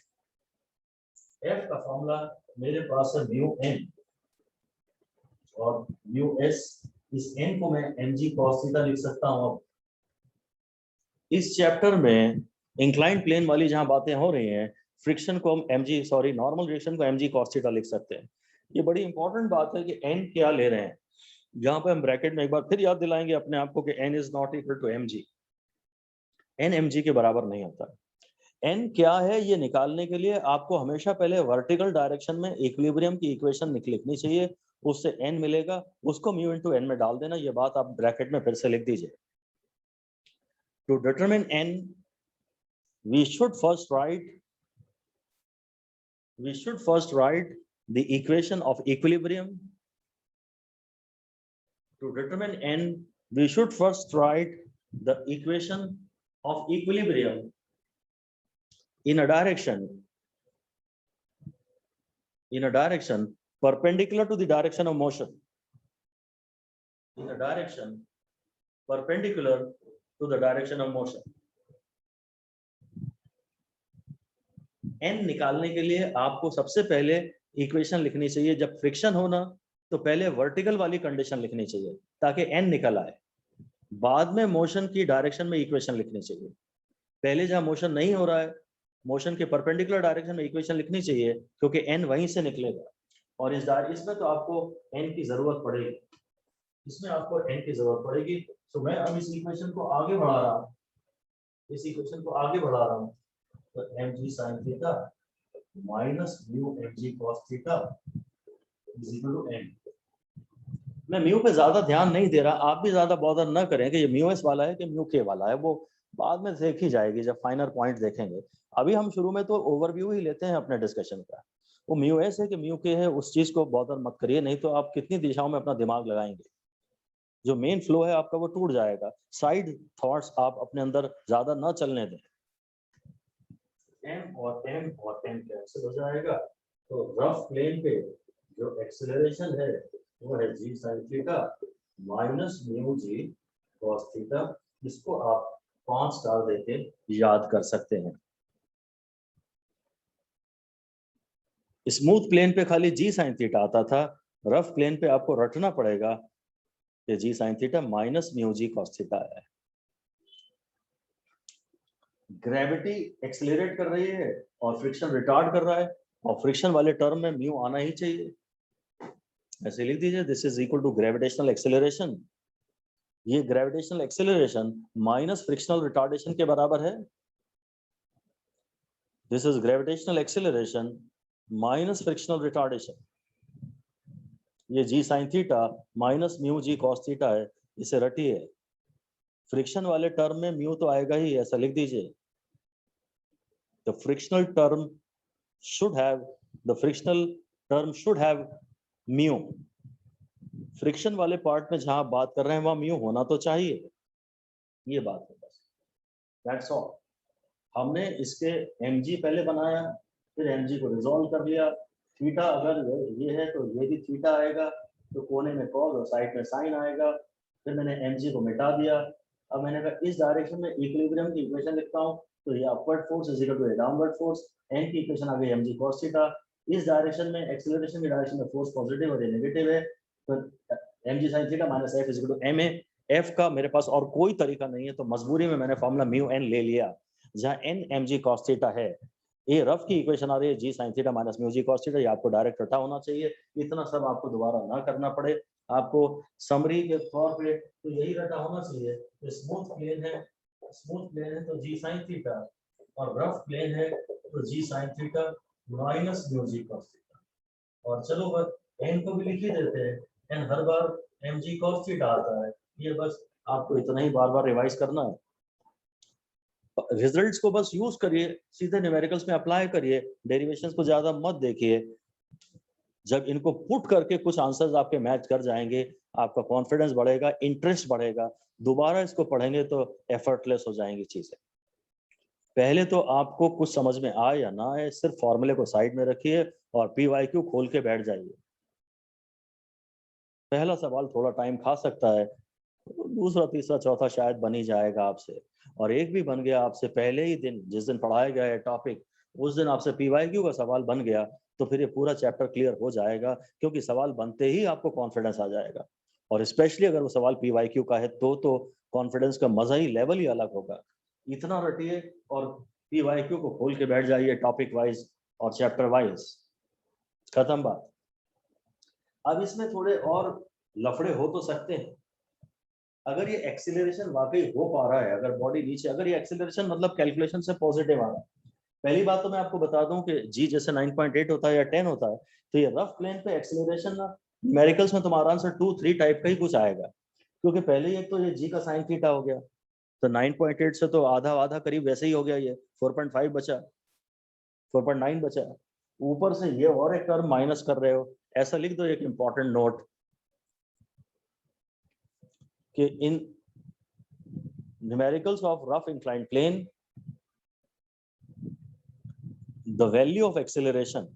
F का फॉर्मूला मेरे पास है म्यू एन और म्यू एस। इस n को मैं mg cos थीटा लिख सकता हूं। इस चैप्टर में इंक्लाइंड प्लेन वाली जहां बातें हो रही हैं, फ्रिक्शन को हम नॉर्मल रिएक्शन को mg cos थीटा लिख सकते हैं। ये बड़ी इंपॉर्टेंट बात है कि n क्या ले रहे हैं। यहाँ पे हम ब्रैकेट में एक बार फिर याद दिलाएंगे अपने आप को कि n is not equal to mg, n mg के बराबर नहीं होता। n क्या है ये निकालने के लिए आपको हमेशा पहले वर्टिकल डायरेक्शन में इक्विलिब्रियम की इक्वेशन लिखनी चाहिए, उससे n मिलेगा, उसको म्यू इनटू n में डाल देना। ये बात आप ब्रैकेट में फिर से लिख दीजिए। To determine n we should first write the equation of equilibrium. To determine n we should first write the equation of equilibrium in a direction perpendicular to the direction of motion, in a direction perpendicular to the direction of motion. n निकालने के लिए आपको सबसे पहले equation लिखनी चाहिए, जब friction हो ना तो पहले वर्टिकल वाली कंडीशन लिखनी चाहिए ताकि n निकल आए, बाद में मोशन की डायरेक्शन में इक्वेशन लिखनी चाहिए। पहले जहां मोशन नहीं हो रहा है, मोशन के परपेंडिकुलर डायरेक्शन में इक्वेशन लिखनी चाहिए, क्योंकि n वहीं से निकलेगा। और इसमें तो आपको n की जरूरत पड़ेगी, इसमें आपको n की जरूरत पड़ेगी। तो मैं अब इस इक्वेशन को आगे बढ़ा रहा हूँ, तो mg sin theta minus mu mg cos theta is equal to n। मैं म्यू पे ज्यादा ध्यान नहीं दे रहा, आप भी ज्यादा बॉदर न करें कि ये म्यू एस वाला है कि म्यू के वाला है, वो बाद में देखी जाएगी जब फाइनल पॉइंट देखेंगे। अभी हम शुरू में तो ओवरव्यू ही लेते हैं अपने डिस्कशन का। वो म्यू एस है कि म्यू के है, उस चीज को बॉदर मत करिए, नहीं तो आप कितनी दिशाओं में अपना दिमाग लगाएंगे, जो मेन फ्लो है आपका वो टूट जाएगा। साइड थॉट्स आप अपने अंदर ज्यादा न चलने दें। m और m कैंसिल हो जाएगा, तो रफ प्लेन पे जो एक्सीलरेशन है वो है g sin theta minus mu g cos theta. इसको आप 5 स्टार देके याद कर सकते हैं। स्मूथ प्लेन पे खाली g sin थीटा आता था, रफ प्लेन पे आपको रटना पड़ेगा कि g sin theta minus mu g cos theta है। ग्रेविटी एक्सेलरेट कर रही है और फ्रिक्शन रिटार्ड कर रहा है, और फ्रिक्शन वाले टर्म में म्यू आना ही चाहिए। ऐसे लिख दीजिए, this is equal to gravitational acceleration. ये gravitational acceleration minus frictional retardation के बराबर है। This is gravitational acceleration minus frictional retardation. ये g sine theta minus mu g cos theta है, इसे रटिए। फ्रिक्शन वाले टर्म में म्यू तो आएगा ही, ऐसा लिख दीजिए। The frictional term should have mu, friction वाले पार्ट में जहां आप बात कर रहे हैं वहां म्यू होना तो चाहिए, ये बात है बस, दैट्स ऑल। हमने इसके mg पहले बनाया, फिर mg को रिजॉल्व कर लिया। थीटा अगर ये है तो ये भी थीटा आएगा, तो कोने में कॉस और साइड में साइन आएगा। फिर मैंने mg को मिटा दिया। अब मैंने कहा इस डायरेक्शन में इक्विलिब्रियम की इक्वेशन लिखता हूँ, तो ये upward force is equal to downward force, n की इक्वेशन आ गई mg cos थीटा। इस डायरेक्शन में एक्सीलरेशन की डायरेक्शन में फोर्स पॉजिटिव और ये नेगेटिव है, तो mg sin theta minus f is equal to ma। f का मेरे पास और कोई तरीका नहीं है, तो मजबूरी में मैंने फॉर्मूला म्यू n ले लिया, जहां n mg cos थीटा है। ये रफ की इक्वेशन आ रही है g sin theta minus mu g cos theta, ये आपको डायरेक्ट रटा होना चाहिए, इतना सब आपको दोबारा ना करना पड़े। आपको समरी के तौर पे तो यही रटा होना चाहिए। स्मूथ प्लेन है, स्मूथ प्लेन है तो g sin थीटा, और रफ प्लेन है तो g sin theta minus mu g cos theta. और चलो बस n को भी लिख ही देते हैं, n हर बार mg cos थीटा आता है, ये बस आपको इतना ही बार बार रिवाइज करना है। रिजल्ट्स को बस यूज करिए, सीधे न्यूमेरिकल्स में अप्लाई करिए, डेरिवेशंस को ज्यादा मत देखिए। जब इनको पुट करके कुछ आंसर्स आपके मैच कर जाएंगे, आपका कॉन्फिडेंस बढ़ेगा, इंटरेस्ट बढ़ेगा, दोबारा इसको पढ़ेंगे तो एफर्टलेस हो जाएंगी चीजें। पहले तो आपको कुछ समझ में आए या ना आए, सिर्फ फॉर्मूले को साइड में रखिए और PYQ खोल के बैठ जाइए। पहला सवाल थोड़ा टाइम खा सकता है, दूसरा तीसरा चौथा शायद बन ही जाएगा आपसे, और एक भी बन गया आपसे पहले ही दिन, जिस दिन पढ़ाया गया है टॉपिक, उस दिन आपसे PYQ का सवाल बन गया, तो फिर ये पूरा चैप्टर क्लियर हो जाएगा, क्योंकि सवाल बनते ही आपको कॉन्फिडेंस आ जाएगा। और स्पेशली अगर वो सवाल PYQ का है तो कॉन्फिडेंस का मजा ही लेवल ही अलग होगा। इतना रटिए और PYQ को खोल के बैठ जाइए, टॉपिक वाइज और चैप्टर वाइज, खत्म बात। अब इसमें थोड़े और लफड़े हो तो सकते हैं। अगर ये एक्सीलरेशन वाकई हो पा रहा है, अगर बॉडी नीचे, अगर ये एक्सीलरेशन मतलब कैलकुलेशन से पॉजिटिव आ रहा है, पहली बात तो मैं आपको बता दूं कि जी जैसे 9.8 होता है या 10 होता है, तो ये रफ प्लेन पे एक्सीलरेशन ना न्यूमेरिकल्स में तुम्हारा आंसर 2 3 टाइप का ही कुछ आएगा, क्योंकि पहले ही एक तो ये जी का साइन थीटा हो गया, तो 9.8 से तो आधा आधा करीब वैसे ही हो गया, ये 4.5 बचा, 4.9 बचा, ऊपर से ये और एक टर्म माइनस कर रहे हो। ऐसा लिख दो एक इंपॉर्टेंट नोट कि इन numericals of rough inclined plane, the value of acceleration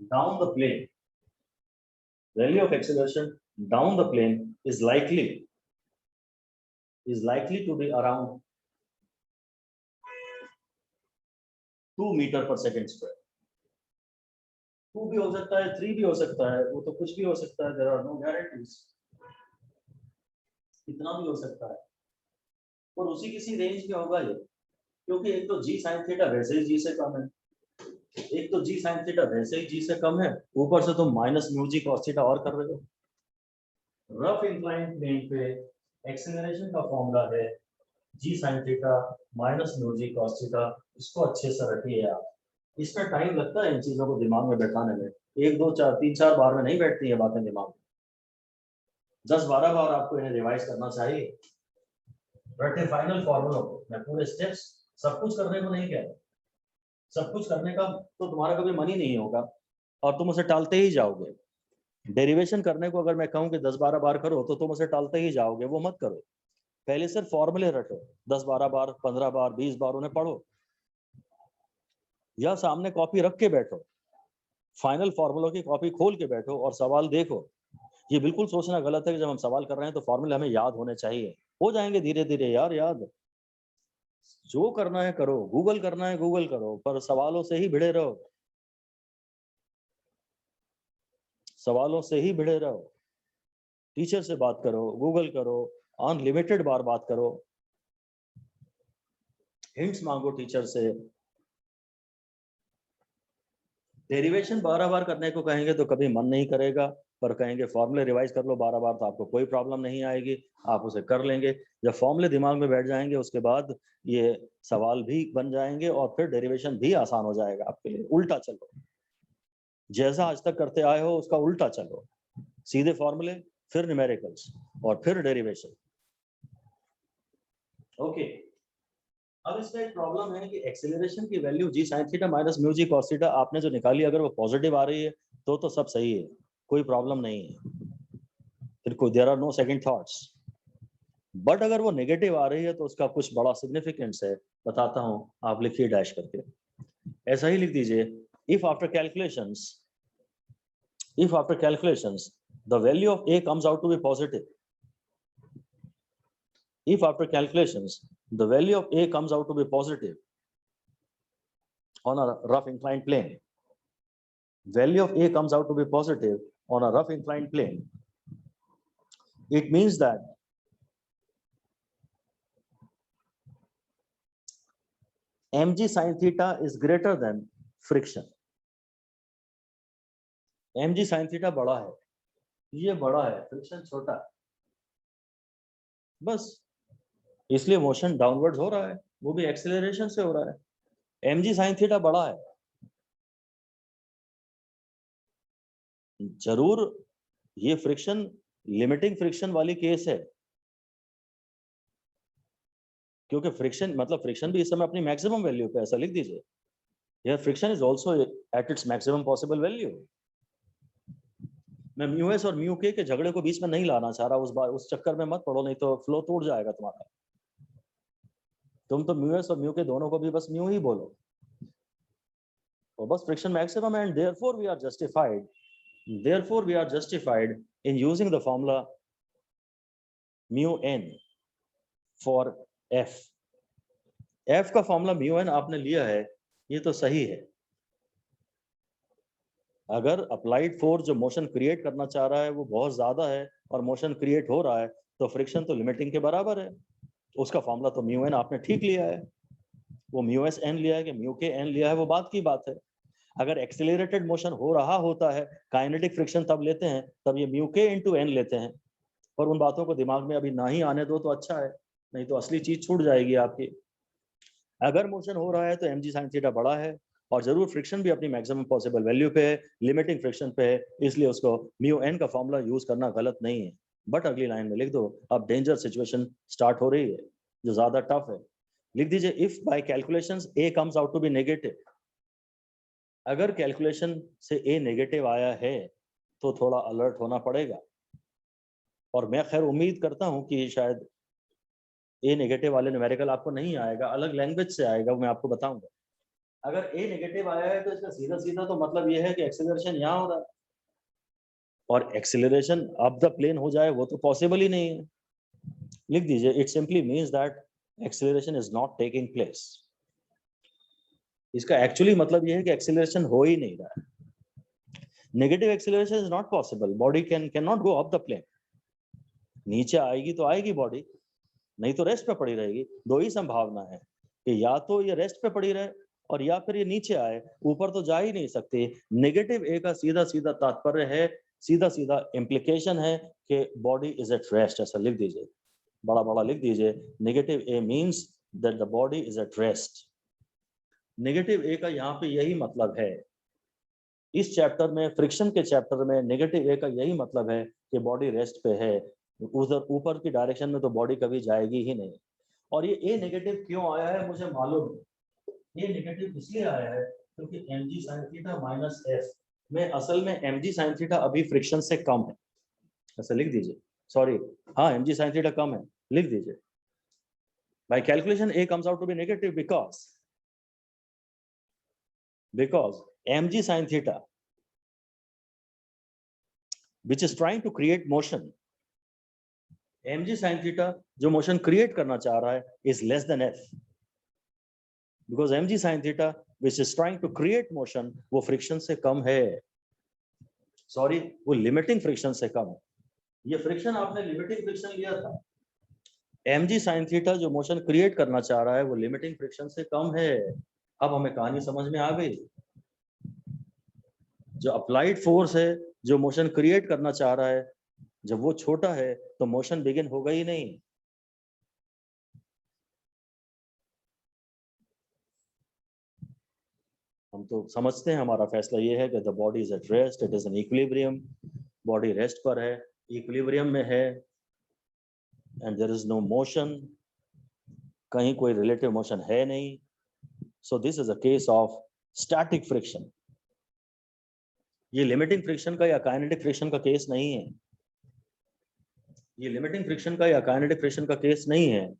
down the plane, value of acceleration down the plane is likely to be around 2 meter per second square। 2 भी हो सकता है, 3 भी हो सकता है, वो तो कुछ भी हो सकता है, there are no guarantees, कितना भी हो सकता है, और उसी किसी रेंज में होगा ये, क्योंकि एक तो जी साइन थीटा वैसे ही जी से कम है, एक तो जी साइन थीटा वैसे ही जी से कम है, ऊपर से तुम minus mu g cos theta और कर रहे हो। रफ इंक्लाइंड प्लेन पे एक्सेलरेशन का फॉर्मूला है जी sine theta minus mu g cos theta, इसको अच्छे से रखिए आप। इसमें टाइम लगता है इन चीजों को दिमाग में बैठाने में, 1 2 4 3 4 बार में नहीं बैठती है बातें दिमाग में, 10-12 बार आपको इन्हें रिवाइज करना चाहिए। रटे फाइनल फॉर्मूला को, मैं पूरे स्टेप्स सब कुछ करने को नहीं कह रहा, सब कुछ करने का तो तुम्हारा कभी मन ही नहीं होगा और तुम उसे टालते ही जाओगे। डेरिवेशन करने को अगर मैं कहूँ कि 10-12 बार करो तो तुम उसे टालते ही जाओगे, वो मत करो। पहले सिर्फ फॉर्मूले रटो, 10-12 बार, 15 बार, 20 बार उन्हें पढ़ो, या सामने कॉपी रख के बैठो, फाइनल फॉर्मूलों की कॉपी खोल के बैठो और सवाल देखो। ये बिल्कुल सोचना गलत है कि जब हम सवाल कर रहे हैं तो फॉर्मूले हमें याद होने चाहिए, हो जाएंगे धीरे धीरे यार याद। जो करना है करो, गूगल करना है गूगल करो, पर सवालों से ही भिड़े रहो, सवालों से ही भिड़े रहो। टीचर से बात करो, गूगल करो, अनलिमिटेड बार बात करो, हिंट्स मांगो टीचर से। डेरिवेशन 12 बार करने को कहेंगे तो कभी मन नहीं करेगा, पर कहेंगे फॉर्मूले रिवाइज कर लो 12 बार तो आपको कोई प्रॉब्लम नहीं आएगी, आप उसे कर लेंगे। जब फॉर्मूले दिमाग में बैठ जाएंगे उसके बाद ये सवाल भी बन जाएंगे और फिर डेरिवेशन भी आसान हो जाएगा आपके लिए। उल्टा चलो, जैसा आज तक करते आए हो उसका उल्टा चलो, सीधे फॉर्मूले, फिर न्यूमेरिकल्स और फिर डेरिवेशन। ओके। अब इसमें एक प्रॉब्लम है कि एक्सेलरेशन की वैल्यू जी sine theta minus mu g cos theta आपने जो निकाली, अगर वो पॉजिटिव आ रही है तो सब सही है, कोई प्रॉब्लम नहीं है, फिर कोई there are no second thoughts. But अगर वो नेगेटिव आ रही है तो उसका कुछ बड़ा सिग्निफिकेंस है, बताता हूं, आप लिखिए डैश करके, ऐसा ही लिख दीजिए, if after calculations the value of a comes out to be positive, if after calculations the value of A comes out to be positive on a rough inclined plane, value of A comes out to be positive on a rough inclined plane, it means that mg sin theta is greater than friction. mg sin theta बड़ा है, ये बड़ा है, friction छोटा है, बस इसलिए motion downwards हो रहा है, वो भी एक्सेलरेशन से हो रहा है। mg sin थीटा बड़ा है, जरूर ये फ्रिक्शन लिमिटिंग फ्रिक्शन वाली केस है, क्योंकि फ्रिक्शन मतलब फ्रिक्शन भी इस समय अपनी मैक्सिमम वैल्यू पे, ऐसा लिख दीजिए, here friction is also at its maximum possible value. मैं म्यू एस और म्यू के झगड़े को बीच में नहीं लाना चाह रहा, उस चक्कर में मत पड़ो, नहीं तो फ्लो टूट जाएगा तुम्हारा। तुम तो म्यू एस और म्यू के दोनों को भी बस म्यू ही बोलो, और बस फ्रिक्शन मैक्सिमम है, and therefore we are justified in using the formula mu n for f. F का फॉर्मूला म्यू एन आपने लिया है, ये तो सही है। अगर अप्लाइड फोर्स जो मोशन क्रिएट करना चाह रहा है वो बहुत ज्यादा है और मोशन क्रिएट हो रहा है, तो फ्रिक्शन तो लिमिटिंग के बराबर है, उसका फॉर्मूला तो म्यू एन आपने ठीक लिया है। वो म्यू एस एन लिया है कि म्यू के एन लिया है, वो बात की बात है। अगर एक्सेलरेटेड मोशन हो रहा होता है, काइनेटिक फ्रिक्शन तब लेते हैं, तब ये म्यू के इंटू एन लेते हैं, पर उन बातों को दिमाग में अभी ना ही आने दो तो अच्छा है, नहीं तो असली चीज छूट जाएगी आपकी। अगर मोशन हो रहा है तो mg sin थीटा बड़ा है, और जरूर फ्रिक्शन भी अपनी मैक्सिमम पॉसिबल वैल्यू पे है, लिमिटिंग फ्रिक्शन पे है, इसलिए उसको म्यू एन का फॉर्मूला यूज करना गलत नहीं है। बट अगली लाइन में लिख दो, अब डेंजर सिचुएशन स्टार्ट हो रही है जो ज्यादा टफ है, लिख दीजिए if by calculations a comes out to be negative. अगर कैलकुलेशन से a नेगेटिव आया है तो थोड़ा अलर्ट होना पड़ेगा, और मैं खैर उम्मीद करता हूं कि शायद ए नेगेटिव वाले न्यूमेरिकल आपको नहीं आएगा, अलग लैंग्वेज से आएगा, मैं आपको बताऊंगा। अगर ए नेगेटिव आया है तो इसका सीधा सीधा तो मतलब ये है कि एक्सेलरेशन यहाँ हो रहा है, और एक्सेलरेशन अप द प्लेन हो जाए वो तो पॉसिबल ही नहीं है। लिख दीजिए it simply means that acceleration is not taking place. इसका एक्चुअली मतलब ये है कि एक्सेलरेशन हो ही नहीं रहा है। Negative acceleration is not possible, body can not go up the plane. नीचे आएगी तो आएगी बॉडी, नहीं तो रेस्ट पे पड़ी रहेगी। दो ही संभावना है कि या तो ये रेस्ट पे पड़ी रहे और या फिर ये नीचे आए, ऊपर तो जा ही नहीं सकती। नेगेटिव ए का सीधा सीधा तात्पर्य है, सीधा सीधा इम्प्लीकेशन है कि बॉडी इज एट रेस्ट, ऐसा लिख दीजिए, बड़ा बड़ा लिख दीजिए, negative A means that the body is at rest. Negative A का यहाँ पे यही मतलब है, इस चैप्टर में, फ्रिक्शन के चैप्टर में नेगेटिव ए का यही मतलब है कि बॉडी रेस्ट पे है, उधर ऊपर की डायरेक्शन में तो बॉडी कभी जाएगी ही नहीं। और ये ए नेगेटिव क्यों आया है मुझे मालूम है, ये नेगेटिव इसलिए आया है क्योंकि mg sin theta minus f में असल में mg sin थीटा अभी फ्रिक्शन से कम है, ऐसा लिख दीजिए, सॉरी हाँ mg sin थीटा कम है, लिख दीजिए। By calculation a comes out to be negative because mg sin theta which is trying to create motion, mg sin theta जो मोशन क्रिएट करना चाह रहा है is less than f, because mg sin theta which is trying to create motion वो friction से कम है, sorry वो लिमिटिंग फ्रिक्शन से कम है। ये फ्रिक्शन आपने लिमिटिंग फ्रिक्शन लिया था, mg sin थीटा जो मोशन क्रिएट करना चाह रहा है वो लिमिटिंग फ्रिक्शन से कम है। अब हमें कहानी समझ में आ गई, जो अप्लाइड फोर्स है जो मोशन क्रिएट करना चाह रहा है, जब वो छोटा है तो मोशन बिगिन होगा ही नहीं। हम तो समझते हैं, हमारा फैसला ये है कि the body is at rest, it is an equilibrium, body rest पर है, इक्विलिब्रियम में है, and there is no motion, कहीं कोई रिलेटिव मोशन है नहीं, so this is a case of static friction. ये लिमिटिंग फ्रिक्शन का या काइनेटिक फ्रिक्शन का केस नहीं है, ये लिमिटिंग फ्रिक्शन का या काइनेटिक फ्रिक्शन का केस नहीं है।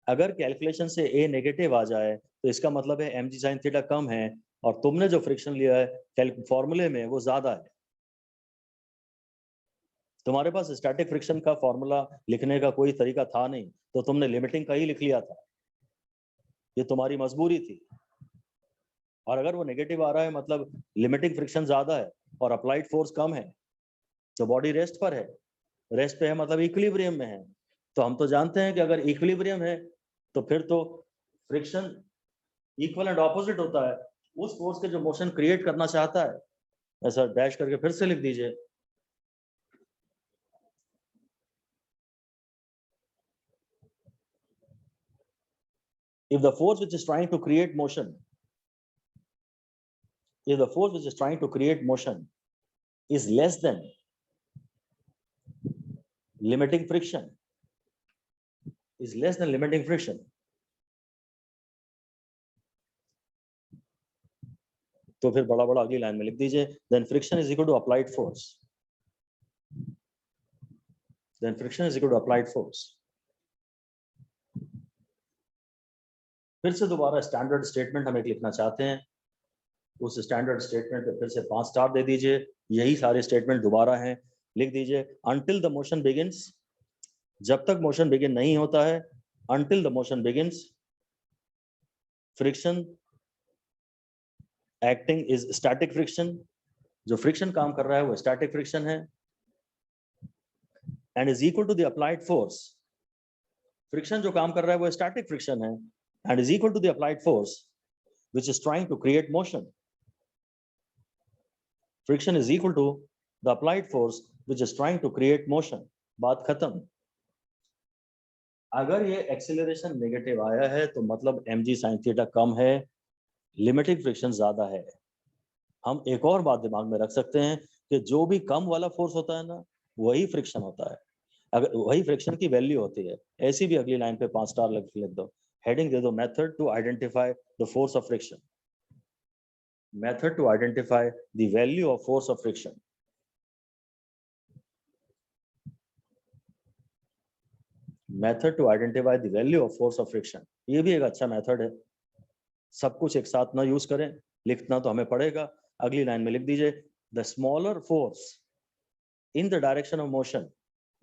अगर कैलकुलेशन से ए नेगेटिव आ जाए तो इसका मतलब है mg sin थीटा कम है और तुमने जो फ्रिक्शन लिया है फॉर्मूले में वो ज्यादा है। तुम्हारे पास स्टैटिक फ्रिक्शन का फॉर्मूला लिखने का कोई तरीका था नहीं, तो तुमने लिमिटिंग का ही लिख लिया था, ये तुम्हारी मजबूरी थी। और अगर वो नेगेटिव आ रहा है मतलब लिमिटिंग फ्रिक्शन ज्यादा है और अप्लाइड फोर्स कम है, तो बॉडी रेस्ट पर है, रेस्ट पे है मतलब इक्विलिब्रियम में है। तो हम तो जानते हैं कि अगर इक्विलिब्रियम है तो फिर तो फ्रिक्शन इक्वल एंड ऑपोजिट होता है उस फोर्स के जो मोशन क्रिएट करना चाहता है। ऐसा डैश करके फिर से लिख दीजिए। If the force which is trying to create motion, if the force which is trying to create motion is less than limiting friction, is less than limiting friction, तो फिर बड़ा बड़ा अगली लाइन में लिख दीजिए, then friction is equal to applied force, then friction is equal to applied force। फिर से दोबारा स्टैंडर्ड स्टेटमेंट हम एक लिखना चाहते हैं, उस स्टैंडर्ड स्टेटमेंट पे फिर से 5 स्टार दे दीजिए। यही सारे स्टेटमेंट दोबारा हैं, लिख दीजिए until the motion begins, जब तक मोशन बिगिन नहीं होता है, until the motion begins friction acting is static friction, जो फ्रिक्शन काम कर रहा है वो स्टैटिक फ्रिक्शन है, and is equal to the applied force, friction जो काम कर रहा है वो स्टैटिक फ्रिक्शन है and is equal to the applied force which is trying to create motion, friction is equal to the applied force which is trying to create motion। बात खत्म। अगर ये एक्सेलरेशन नेगेटिव आया है तो मतलब mg sin थीटा कम है, limiting friction ज्यादा है। हम एक और बात दिमाग में रख सकते हैं कि जो भी कम वाला फोर्स होता है ना वही फ्रिक्शन होता है, अगर वही फ्रिक्शन की वैल्यू होती है। ऐसी भी अगली लाइन पे 5 स्टार लिख दो, हेडिंग दे दो method to identify the force of friction, method to identify the value of force of friction. Method to identify the value of force of friction, ये भी एक अच्छा मेथड है। सब कुछ एक साथ ना यूज करें, लिखना तो हमें पड़ेगा। अगली लाइन में लिख दीजिए the smaller force in the direction of motion,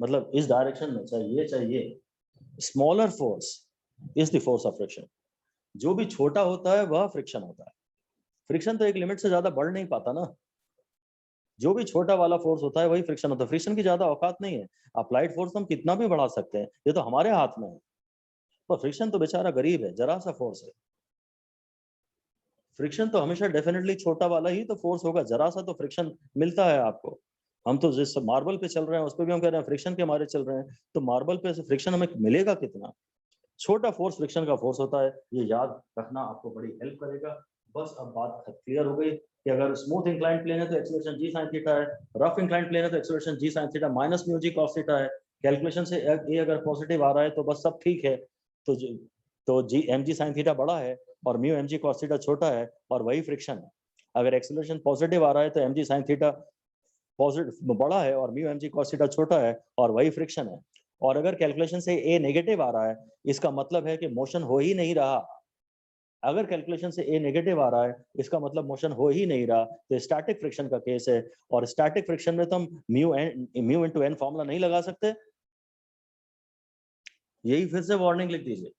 मतलब इस डायरेक्शन में चाहिए smaller force is the force of friction. जो भी छोटा होता है वह फ्रिक्शन होता है। फ्रिक्शन तो एक लिमिट से ज्यादा बढ़ नहीं पाता ना, जो भी छोटा वाला फोर्स होता है वही फ्रिक्शन होता है। फ्रिक्शन की ज्यादा औकात नहीं है, अप्लाइड फोर्स हम कितना भी बढ़ा सकते हैं, ये तो हमारे हाथ में है। पर फ्रिक्शन तो बेचारा गरीब है, जरा सा फोर्स है। फ्रिक्शन तो हमेशा डेफिनेटली छोटा वाला ही तो फोर्स होगा, जरा सा तो फ्रिक्शन मिलता है आपको। हम तो जिस मार्बल पे चल रहे हैं उस पर भी हम कह रहे हैं फ्रिक्शन के मारे चल रहे हैं, तो मार्बल पे से फ्रिक्शन हमें मिलेगा कितना? छोटा फोर्स फ्रिक्शन का फोर्स होता है, ये याद रखना आपको बड़ी हेल्प करेगा। बस अब बात क्लियर हो गई कि अगर स्मूथ इंक्लाइंड प्लेन है तो एक्सेलरेशन जी साइन थीटा है, रफ इंक्लाइंड प्लेन है तो एक्सेलरेशन जी sine theta minus mu g cos theta है। कैलकुलेशन से ए अगर पॉजिटिव आ रहा है तो बस सब ठीक है, तो जी एम जी साइन थीटा बड़ा है और mu m g cos theta छोटा है और वही फ्रिक्शन है। अगर एक्सेलरेशन पॉजिटिव आ रहा है तो m g sine theta positive बड़ा है और mu m g cos theta छोटा है और वही फ्रिक्शन है। और अगर कैलकुलेशन से ए नेगेटिव आ रहा है इसका मतलब है कि मोशन हो ही नहीं रहा। अगर कैलकुलेशन से ए नेगेटिव आ रहा है इसका मतलब मोशन हो ही नहीं रहा, तो स्टैटिक फ्रिक्शन का केस है। और स्टैटिक फ्रिक्शन में तो हम म्यू इनटू एन फॉर्मूला नहीं लगा सकते। यही फिर से वार्निंग लिख दीजिए,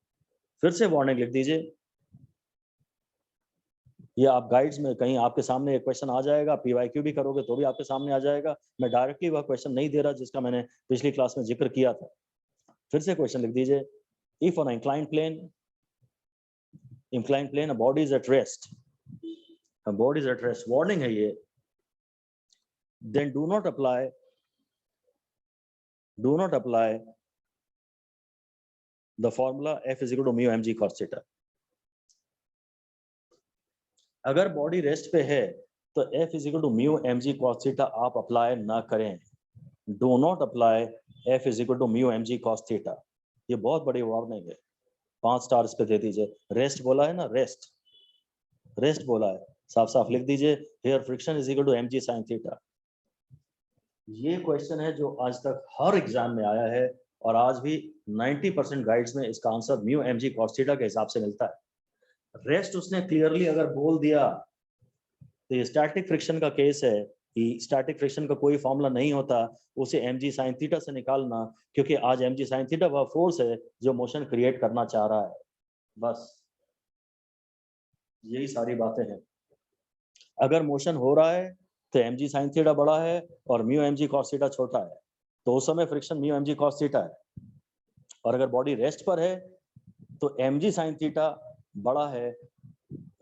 फिर से वार्निंग लिख दीजिए। ये आप गाइड्स में कहीं आपके सामने एक क्वेश्चन आ जाएगा, पीवाईक्यू भी करोगे तो भी आपके सामने आ जाएगा। मैं डायरेक्टली वह क्वेश्चन नहीं दे रहा जिसका मैंने पिछली क्लास में जिक्र किया था। फिर से क्वेश्चन लिख दीजिए, if on inclined plane a body is at rest, a body is at rest, warning है ये, then do not apply the formula F is equal to mu mg cos theta। अगर बॉडी रेस्ट पे है तो F is equal to mu mg cos theta आप apply ना करें। Do not apply F is equal to mu mg cos theta। ये बहुत बड़ी वार्निंग है। 5 स्टार इस पे दे दीजिए। रेस्ट बोला है ना, रेस्ट, रेस्ट बोला है, साफ साफ लिख दीजिए here friction is equal to mg sin theta. ये क्वेश्चन है जो आज तक हर एग्जाम में आया है और आज भी 90% गाइड्स में इसका answer mu mg cos theta के हिसाब से मिलता है। रेस्ट उसने क्लियरली अगर बोल दिया तो ये स्टैटिक फ्रिक्शन का केस है कि स्टैटिक फ्रिक्शन का कोई फॉर्मूला नहीं होता, उसे mg sin थीटा से निकालना, क्योंकि आज mg sin थीटा वह फोर्स है जो मोशन क्रिएट करना चाह रहा है। बस यही सारी बातें हैं। अगर मोशन हो रहा है तो mg sin थीटा बड़ा है और म्यू mg cos थीटा छोटा है, तो उस समय friction mu mg cos theta है। और अगर बॉडी रेस्ट पर है तो mg sin थीटा बड़ा है,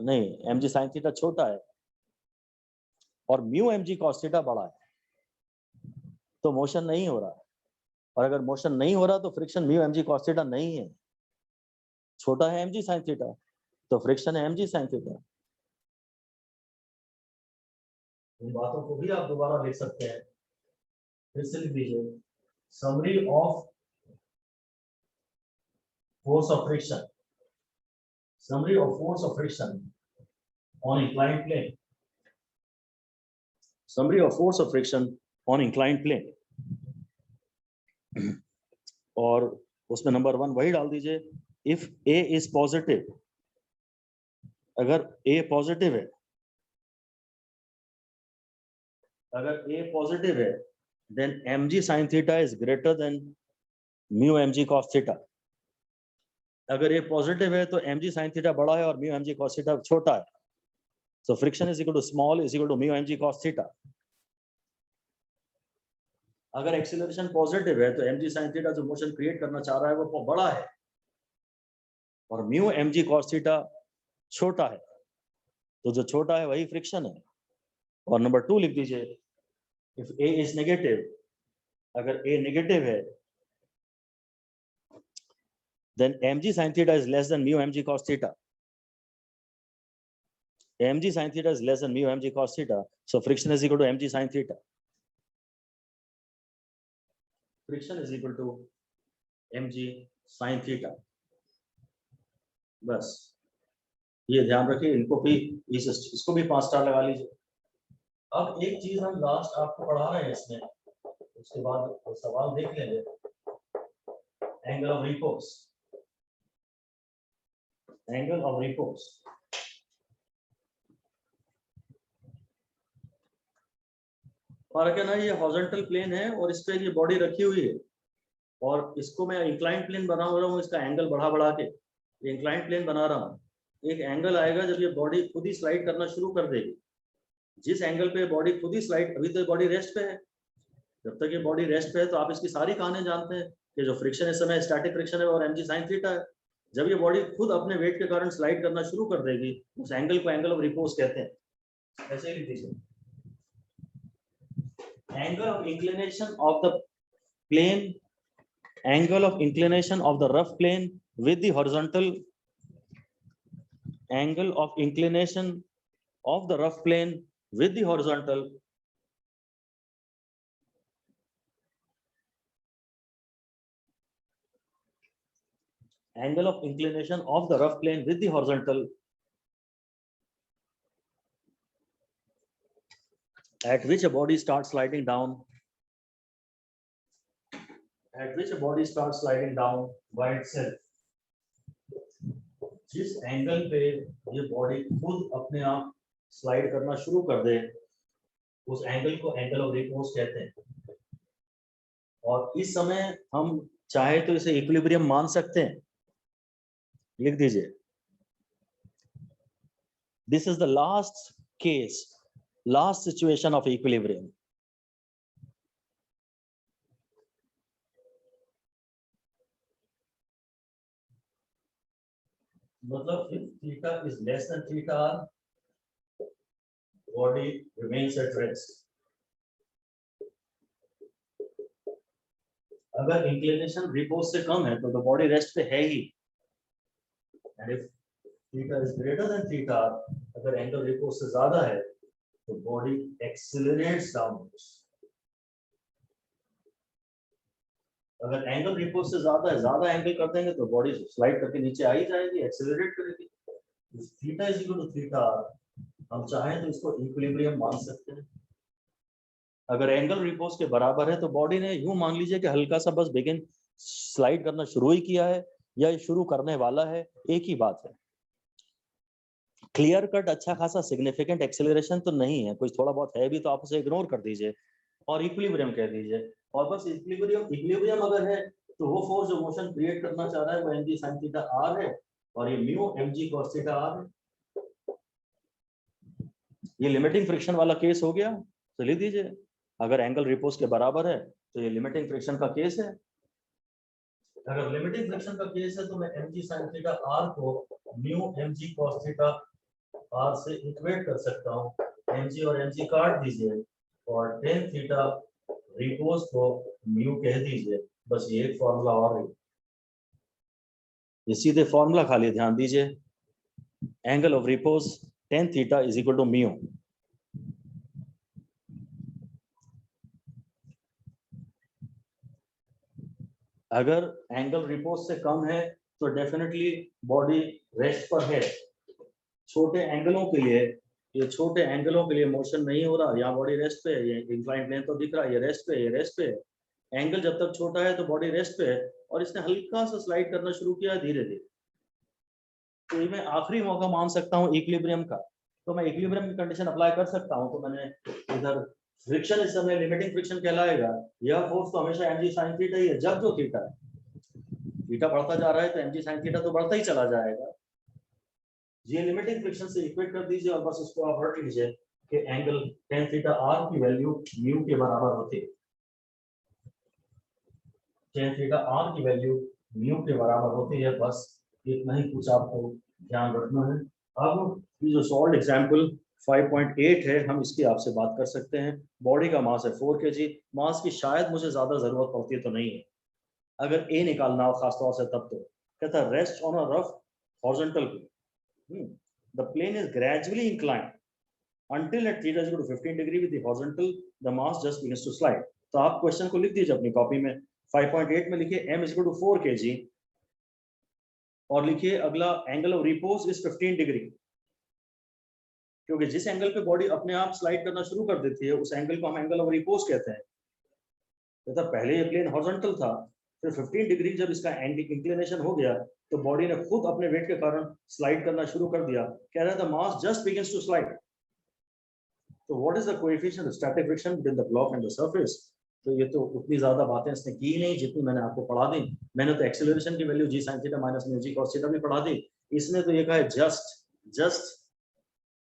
नहीं mg sin थीटा छोटा है और म्यू mg cos थीटा बड़ा है, तो मोशन नहीं हो रहा है। और अगर मोशन नहीं हो रहा तो friction mu mg cos theta नहीं है, छोटा है mg sin थीटा, तो फ्रिक्शन है mg sin थीटा। इन बातों को भी आप दोबारा लिख सकते हैं, फिर से लिख दीजिए summary of force of friction, summary of force of friction on inclined plane, summary of force of friction on inclined plane। और उसमें नंबर 1 वही डाल दीजिए, इफ A is positive, अगर A पॉजिटिव है, अगर A पॉजिटिव है then mg sin theta is greater than mu mg cos theta। अगर A पॉजिटिव है तो mg sin थीटा बड़ा है और mu mg cos थीटा छोटा है, so friction is equal to small is equal to mu mg cos theta। अगर acceleration positive है तो mg sin थीटा जो मोशन क्रिएट करना चाह रहा है वो बड़ा है और mu mg cos थीटा छोटा है, तो जो छोटा है वही फ्रिक्शन है। और नंबर 2 लिख दीजिए, इफ A is नेगेटिव, अगर A नेगेटिव है then mg sin theta is less than mu mg cos theta, mg sin theta is less than mu mg cos theta, so friction is equal to mg sin theta, friction is equal to mg sin theta। बस ये ध्यान रखिए, इनको भी इसको भी 5 star लगा लीजिए। अब एक चीज हम लास्ट आपको पढ़ा रहे हैं इसमें, उसके बाद तो सवाल देख लेंगे। Angle of repose, angle of repose, फर्क है ना, ये हॉरिजॉन्टल प्लेन है और इस पे ये बॉडी रखी हुई है और इसको मैं इंक्लाइन प्लेन बना रहा हूँ, इसका एंगल बढ़ा बढ़ा के इंक्लाइन प्लेन बना रहा हूँ। एक एंगल आएगा जब ये बॉडी खुद ही स्लाइड करना शुरू कर देगी, जिस एंगल पे बॉडी खुद ही स्लाइड, अभी तो बॉडी रेस्ट पे है, जब तक ये बॉडी रेस्ट पे है तो आप इसकी सारी कहानी जानते हैं कि जो फ्रिक्शन इस समय स्टैटिक फ्रिक्शन है और mg sin थीटा है। जब ये बॉडी खुद अपने वेट के कारण स्लाइड करना शुरू कर देगी, उस एंगल को एंगल ऑफ रिपोज कहते हैं। ऐसे ही लिख दीजिए, angle of inclination of the plane, angle of inclination of the rough plane with the horizontal, angle of inclination of the rough plane with the horizontal, angle of inclination of the rough plane with the horizontal at which a body starts sliding down, at which a body starts sliding down by itself, जिस angle पे ये body खुद अपने आप slide करना शुरू कर दे, उस एंगल को एंगल ऑफ रिपोज कहते हैं। और इस समय हम चाहे तो इसे इक्विलिब्रियम मान सकते हैं, लिख दीजिए, this is the last case, last situation of equilibrium. मतलब if theta is less than theta r, body remains at rest। अगर इंक्लिनेशन रिपोज से कम है तो बॉडी रेस्ट पे है ही, and if theta is greater than theta r, अगर एंगल रिपोज से ज्यादा है तो बॉडी एक्सीलरेट्स डाउनवर्ड्स। अगर एंगल रिपोज से ज्यादा एंगल कर देंगे तो बॉडी स्लाइड करके नीचे आ ही जाएगी, एक्सेलरेट करेगी। Theta is equal to theta, हम चाहें तो इसको इक्विलिब्रियम मान सकते हैं। अगर एंगल रिपोज के बराबर है तो बॉडी ने यूं मान लीजिए कि हल्का सा बस बिगिन स्लाइड करना शुरू ही किया है या शुरू करने वाला है, एक ही बात है। क्लियर कट अच्छा खासा सिग्निफिकेंट एक्सेलरेशन तो नहीं है, कुछ थोड़ा बहुत है भी तो आप उसे इग्नोर कर दीजिए और इक्विलिब्रियम कह दीजिए। और बस इक्विलिब्रियम अगर है तो वो फोर्स जो मोशन क्रिएट करना चाह रहा है वो mg sin थीटा r है और ये mu mg cos theta r है। ये लिमिटिंग फ्रिक्शन वाला केस हो गया, तो लिख दीजिए अगर एंगल रिपोज के बराबर है तो ये लिमिटिंग फ्रिक्शन का केस है। अगर लिमिटिंग फ्रिक्शन का केस है तो मैं mg sin थीटा r को mu mg cos theta r से इक्वेट कर सकता हूँ। mg और mg काट दीजिए और tan थीटा रिपोज को म्यू कह दीजिए, बस ये एक फॉर्मूला और है। ये सीधे फॉर्मूला खाली ध्यान दीजिए, angle of repose tan theta is equal to mu. अगर एंगल रिपोज से कम है तो डेफिनेटली बॉडी रेस्ट पर है। छोटे एंगलों के लिए, ये छोटे एंगलों के लिए मोशन नहीं हो रहा, यहाँ बॉडी रेस्ट पे है, ये इंक्लाइन प्लेन तो दिख रहा है, ये रेस्ट पे है, ये रेस्ट पे है। एंगल जब तक छोटा है तो बॉडी रेस्ट पे है और इसने हल्का सा स्लाइड करना शुरू किया धीरे धीरे। तो ये मैं आखिरी मौका मान सकता हूँ इक्विलिब्रियम का, तो मैं इक्विलिब्रियम की कंडीशन अप्लाई कर सकता हूँ। तो मैंने इधर फ्रिक्शन इस समय लिमिटिंग फ्रिक्शन कहलाएगा, यह फोर्स तो हमेशा mg sin थीटा ही है। जब जो थीटा है, थीटा बढ़ता जा रहा है तो mg sin थीटा तो बढ़ता ही चला जाएगा। ये लिमिटिंग फ्रिक्शन से इक्वेट कर दीजिए और बस उसको आप रख लीजिए कि एंगल tan थीटा r की वैल्यू म्यू के बराबर होती है। tan थीटा r की वैल्यू म्यू के बराबर होती है, बस इतना ही कुछ आपको ध्यान रखना है। अब ये जो सॉल्व एग्जांपल 5.8 है, हम इसकी आपसे बात कर सकते हैं। बॉडी का मास है 4 kg, मास की शायद मुझे ज्यादा जरूरत पड़ती तो नहीं है, अगर ए निकालना हो खासतौर से तब। तो कहता है rest on a rough horizontal plane, the plane is gradually inclined until at theta is equal to 15 degree with the horizontal the mass just begins to slide। तो आप क्वेश्चन को लिख दीजिए अपनी कॉपी में, 5.8 में लिखिए m is equal to 4 kg और लिखिए अगला angle of repose is 15 degree, क्योंकि जिस एंगल पे बॉडी अपने आप स्लाइड करना शुरू कर देती है उस एंगल को हम एंगल ऑफ रिपोज कहते हैं। तो पहले ये प्लेन हॉरिजॉन्टल था, फिर 15 डिग्री जब इसका इंक्लिनेशन हो गया तो बॉडी ने खुद अपने वेट के कारण स्लाइड करना शुरू कर दिया। कह रहा था मास जस्ट बिगिंस टू स्लाइड। तो what is the coefficient of static friction between the block and the surface? तो ये तो उतनी ज्यादा बातें इसने की नहीं जितनी मैंने आपको पढ़ा दी। मैंने तो एक्सेलरेशन की value g sin theta minus mu g cos theta भी पढ़ा दी। इसने तो ये कहा है जस्ट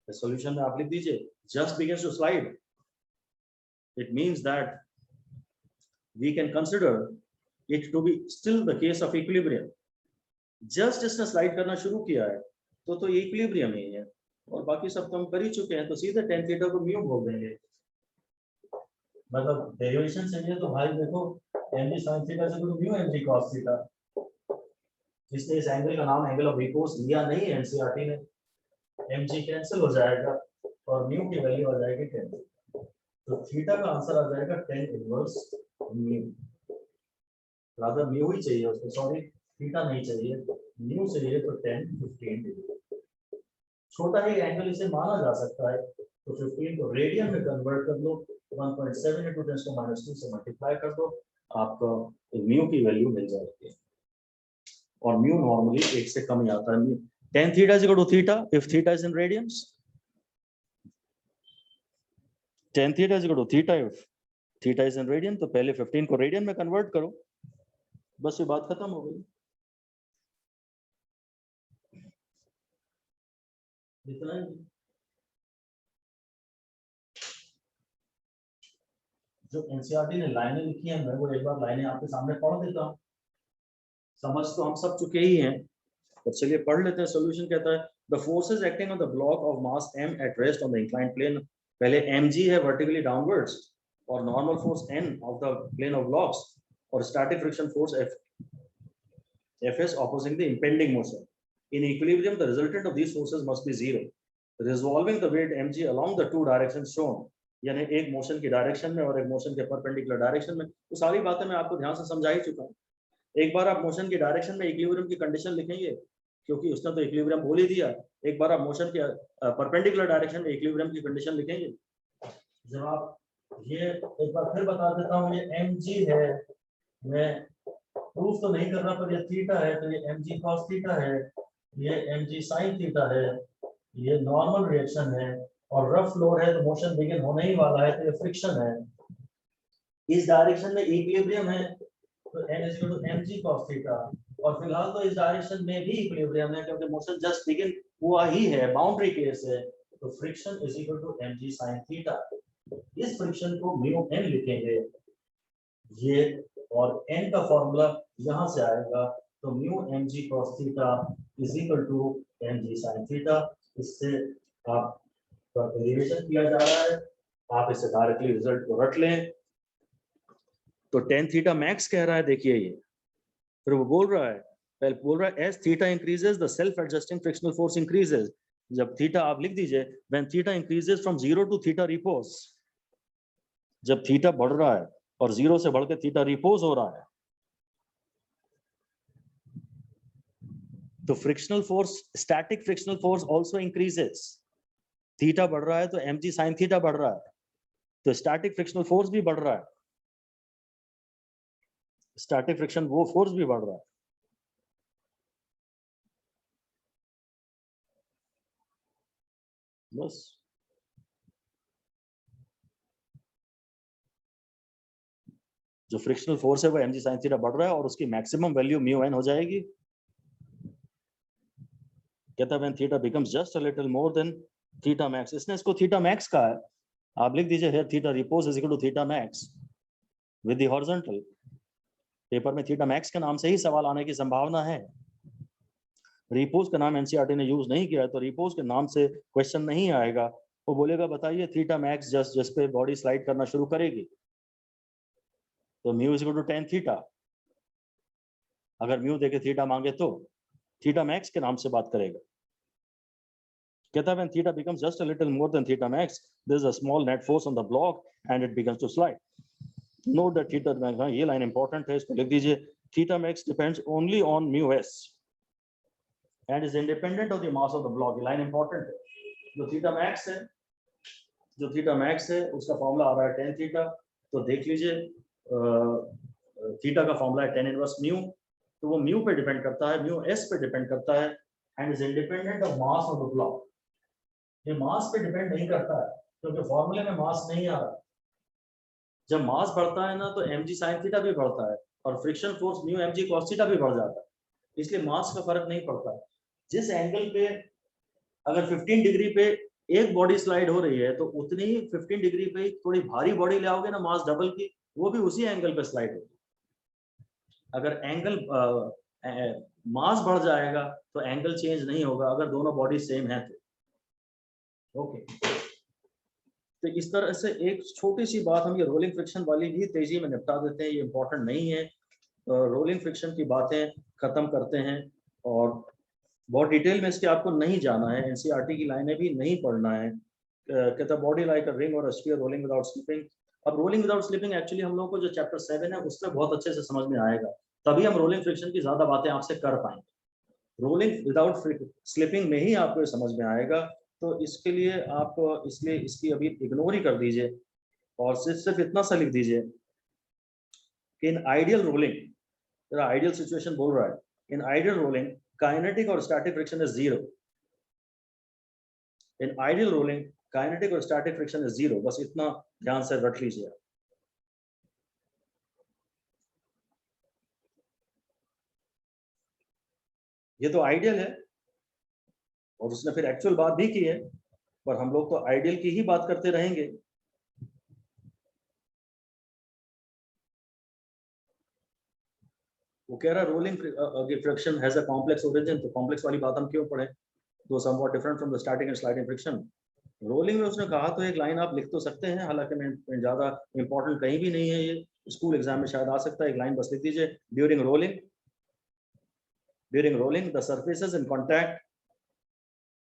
सॉल्यूशन में आप लिख दीजिए just begins to slide. It means that we can consider it to be still the case of equilibrium। Just इसने स्लाइड करना शुरू किया है तो ये इक्विलिब्रियम ही है, और बाकी सब तो हम कर ही चुके हैं, तो सीधे tan थीटा को म्यू बोल देंगे। मतलब डेरिवेशन चाहिए तो भाई देखो mg sin थीटा से तो म्यू mg cos थीटा, इसलिए इस एंगल का नाम एंगल ऑफ रिपोज लिया नहीं है एनसीईआरटी ने। mg कैंसिल हो जाएगा और म्यू की वैल्यू आ जाएगी 10, तो थीटा का आंसर आ जाएगा 10 इनवर्स म्यू। रादर म्यू ही चाहिए उसको, सॉरी थीटा नहीं चाहिए, म्यू चाहिए। तो 10 15 डिग्री, छोटा ही एंगल इसे माना जा सकता है, तो 15 को रेडियन में कन्वर्ट कर लो, 1.7 into 10⁻² से मल्टीप्लाई कर दो, आपको म्यू की वैल्यू मिल जाएगी। और म्यू नॉर्मली 1 से कम ही आता है। tan theta is equal to theta if theta is in radians, tan theta is equal to theta if theta is in radian. तो पहले 15 को रेडियन में कन्वर्ट करो, बस ये बात खत्म हो गई। इतना ही। जो एनसीईआरटी ने लाइनें लिखी हैं मैं वो एक बार लाइनें आपके सामने पढ़ देता हूँ। समझ तो हम सब चुके ही हैं, तो चलिए पढ़ लेते हैं। सॉल्यूशन कहता है the forces acting on the block of mass m at rest on the inclined plane. पहले mg है वर्टिकली डाउनवर्ड्स और normal force n of the plane of blocks और static friction force Fs opposing the impending motion. In equilibrium, the resultant of these forces must be zero. Resolving the weight mg along the two directions shown, यानी एक motion की direction में और एक motion के perpendicular direction में। तो सारी बातें मैं आपको ध्यान से समझा ही चुका हूँ। एक बार आप मोशन की डायरेक्शन में इक्विलिब्रियम की कंडीशन लिखेंगे, क्योंकि उसने तो इक्विलिब्रियम बोल ही दिया। एक बार आप मोशन के परपेंडिकुलर डायरेक्शन में इक्विलिब्रियम की कंडीशन लिखेंगे। जब आप ये एक बार फिर बता देता हूँ, ये mg है, मैं प्रूफ तो नहीं कर रहा, पर ये थीटा है, तो ये mg cos थीटा है, ये mg sin थीटा है, ये नॉर्मल रिएक्शन है, और रफ लोड है तो मोशन बिगिन होने ही वाला है, तो ये फ्रिक्शन है। इस डायरेक्शन में इक्विलिब्रियम है, तो n is equal to mg cos theta, और फिलहाल तो इस डायरेक्शन में भी इक्विलिब्रियम है, क्योंकि मोशन जस्ट बिगिन हुआ ही है, बाउंड्री केस है, तो friction is equal to mg sin theta. इस फ्रिक्शन को म्यू n लिखेंगे, ये और n का फॉर्मूला यहां से आएगा, तो mu mg cos theta is equal to mg sin theta. इससे आप डेरिवेशन किया जा रहा है, आप इसे डायरेक्टली रिजल्ट को रट लें। तो tan थीटा मैक्स कह रहा है, देखिए ये फिर वो बोल रहा है, पहले बोल रहा है as theta increases the self adjusting frictional force increases. जब थीटा आप लिख दीजिए, when theta increases from 0 to theta repose, जब थीटा बढ़ रहा है और 0 से बढ़ के थीटा रिपोज हो रहा है, तो frictional force, static frictional force also increases. Theta बढ़ रहा है तो mg sin थीटा बढ़ रहा है, तो स्टैटिक फ्रिक्शनल फोर्स भी बढ़ रहा है, स्टैटिक फ्रिक्शन वो फोर्स भी बढ़ रहा है। बस जो फ्रिक्शनल फोर्स है वो mg sin थीटा बढ़ रहा है, और उसकी मैक्सिमम वैल्यू म्यू n हो जाएगी। कहता है when theta becomes just a little more than theta max, इसने इसको थीटा मैक्स कहा है। आप लिख दीजिए here theta repose is equal to theta max with the horizontal. Paper में थीटा मैक्स के नाम से ही सवाल आने की संभावना है। रिपोज का नाम एनसीईआरटी ने यूज नहीं किया है, तो रिपोज के नाम से क्वेश्चन नहीं आएगा। वो बोलेगा बताइए थीटा मैक्स जस्ट जिस पे बॉडी स्लाइड करना शुरू करेगी, तो mu is equal to tan theta. अगर म्यू देके थीटा मांगे तो थीटा मैक्स के नाम से बात करेगा। कहता है when theta becomes just a little more than theta max, there is a small net force on the block and it begins to slide. Note that theta max, ये लाइन इंपॉर्टेंट है, इसको लिख दीजिए। theta max depends only on mu s and is independent of the mass of the block. ये line important है। जो theta max है, उसका फॉर्मूला आ रहा है tan थीटा। तो देख लीजिए, थीटा का फॉर्मूला है tan इनवर्स म्यू, तो वो म्यू पे डिपेंड करता है, म्यू एस पे डिपेंड करता है, and is independent of mass of the block. ये मास पे डिपेंड नहीं करता है, क्योंकि फॉर्मूले में मास नहीं आ रहा। जब मास बढ़ता है ना, तो mg sin थीटा भी बढ़ता है, और friction force mu mg cos theta भी बढ़ जाता है, इसलिए मास का फर्क नहीं पड़ता। जिस एंगल पे अगर 15 डिग्री पे एक बॉडी स्लाइड हो रही है, तो उतनी ही 15 डिग्री पे थोड़ी भारी बॉडी ले आओगे ना, मास डबल की, वो भी उसी एंगल पे स्लाइड होगी। अगर एंगल मास बढ़ जाएगा तो एंगल चेंज नहीं होगा, अगर दोनों बॉडी सेम है तो। ओके, तो इस तरह से एक छोटी सी बात हम ये रोलिंग फ्रिक्शन वाली भी तेजी में निपटा देते हैं, ये इंपॉर्टेंट नहीं है। रोलिंग फ्रिक्शन की बातें खत्म करते हैं, और बहुत डिटेल में इसके आपको नहीं जाना है, एनसीईआरटी की लाइनें भी नहीं पढ़ना है। कहता बॉडी लाइक अ रिंग और a sphere rolling without slipping. अब रोलिंग विदाउट स्लिपिंग एक्चुअली हम लोगों को जो चैप्टर 7 है उसमें बहुत अच्छे से समझ में आएगा, तभी हम रोलिंग फ्रिक्शन की ज्यादा बातें आपसे कर पाएंगे। रोलिंग विदाउट स्लिपिंग में ही आपको समझ में आएगा, तो इसके लिए आप इसलिए इसकी अभी इग्नोर ही कर दीजिए, और सिर्फ इतना सा लिख दीजिए कि इन आइडियल रोलिंग, तेरा आइडियल सिचुएशन बोल रहा है, इन आइडियल रोलिंग काइनेटिक और static friction is zero. In ideal rolling kinetic और स्टैटिक फ्रिक्शन इज जीरो, बस इतना ध्यान से रख लीजिए। ये तो आइडियल है, और उसने फिर एक्चुअल बात भी की है, पर हम लोग तो आइडियल की ही बात करते रहेंगे। वो कह रहा है rolling friction has a complex origin, तो कॉम्प्लेक्स वाली बात हम क्यों पढ़े, तो somewhat different from the static and sliding friction. Rolling में उसने कहा तो एक लाइन आप लिख तो सकते हैं, हालांकि मैं ज्यादा इंपॉर्टेंट कहीं भी नहीं है, ये स्कूल एग्जाम में शायद आ सकता है, एक लाइन बस लिख दीजिए, during rolling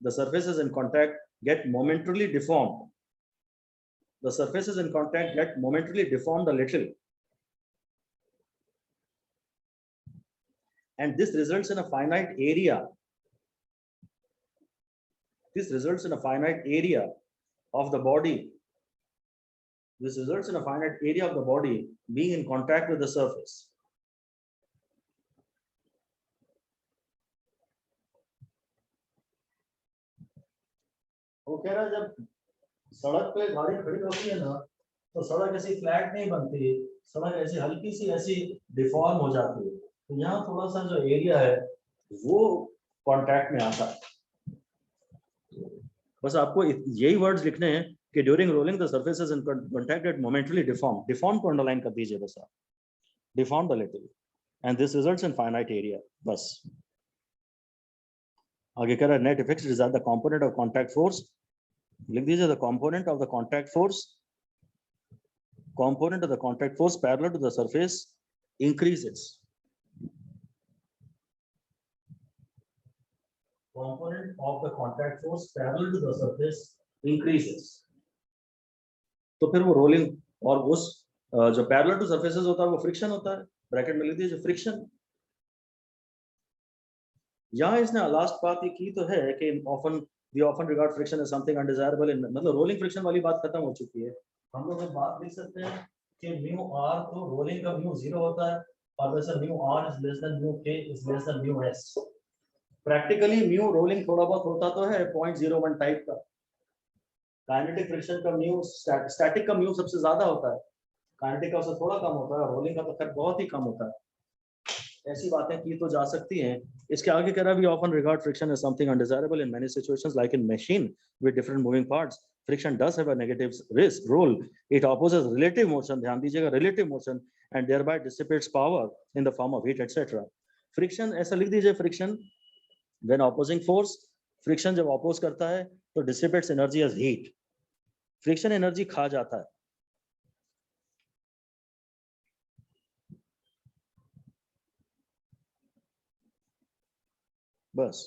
the surfaces in contact get momentarily deformed the surfaces in contact get momentarily deformed a little, and this results in a finite area. This results in a finite area of the body. This results in a finite area of the body being in contact with the surface. वो कह रहा है जब सड़क पे गाड़ी खड़ी होती है ना, तो सड़क ऐसी फ्लैट नहीं बनती, सड़क ऐसी हल्की सी ऐसी डिफॉर्म हो जाती है। तो यहाँ थोड़ा सा जो एरिया है वो कांटेक्ट में आता है। बस आपको यही वर्ड्स लिखने हैं कि during rolling the surfaces in contact get momentarily deform. Deform को अंडरलाइन कर दीजिए बस आप, deformed a little, and this results in finite area. बस आगे कह रहा है net effects is the component of contact force. लिख दीजिए the component of the contact force, component of the contact force parallel to the surface increases. Component of the contact force parallel to the surface increases. तो फिर वो rolling और उस जो parallel two surfaces होता है वो फ्रिक्शन होता है। ब्रैकेट में लिख दीजिए फ्रिक्शन। यहाँ इसने लास्ट बात ये की तो है कि we often regard friction as something undesirable in, मतलब रोलिंग फ्रिक्शन वाली बात खत्म हो चुकी है। हम लोग बात लिख सकते हैं कि म्यू आर तो रोलिंग का म्यू 0 होता है और वैसे mu R is less than mu K is less than mu S. Practically mu rolling थोड़ा बहुत होता तो है 0.01 टाइप का। काइनेटिक फ्रिक्शन का म्यू, स्टैटिक का म्यू सबसे ज्यादा होता है, काइनेटिक का उससे थोड़ा कम होता है, रोलिंग का तो खैर बहुत ही कम होता है। ऐसी बातें की तो जा सकती हैं। इसके आगे कह रहा है we often regard friction as something undesirable in many situations like in machine with different moving parts. Friction does have a negative risk role. It opposes relative motion, ध्यान दीजिएगा relative motion, and thereby dissipates power in the form of heat etc. Friction ऐसा लिख दीजिए, friction when opposing force, friction जब oppose करता है तो dissipates energy as heat. Friction energy खा जाता है। बस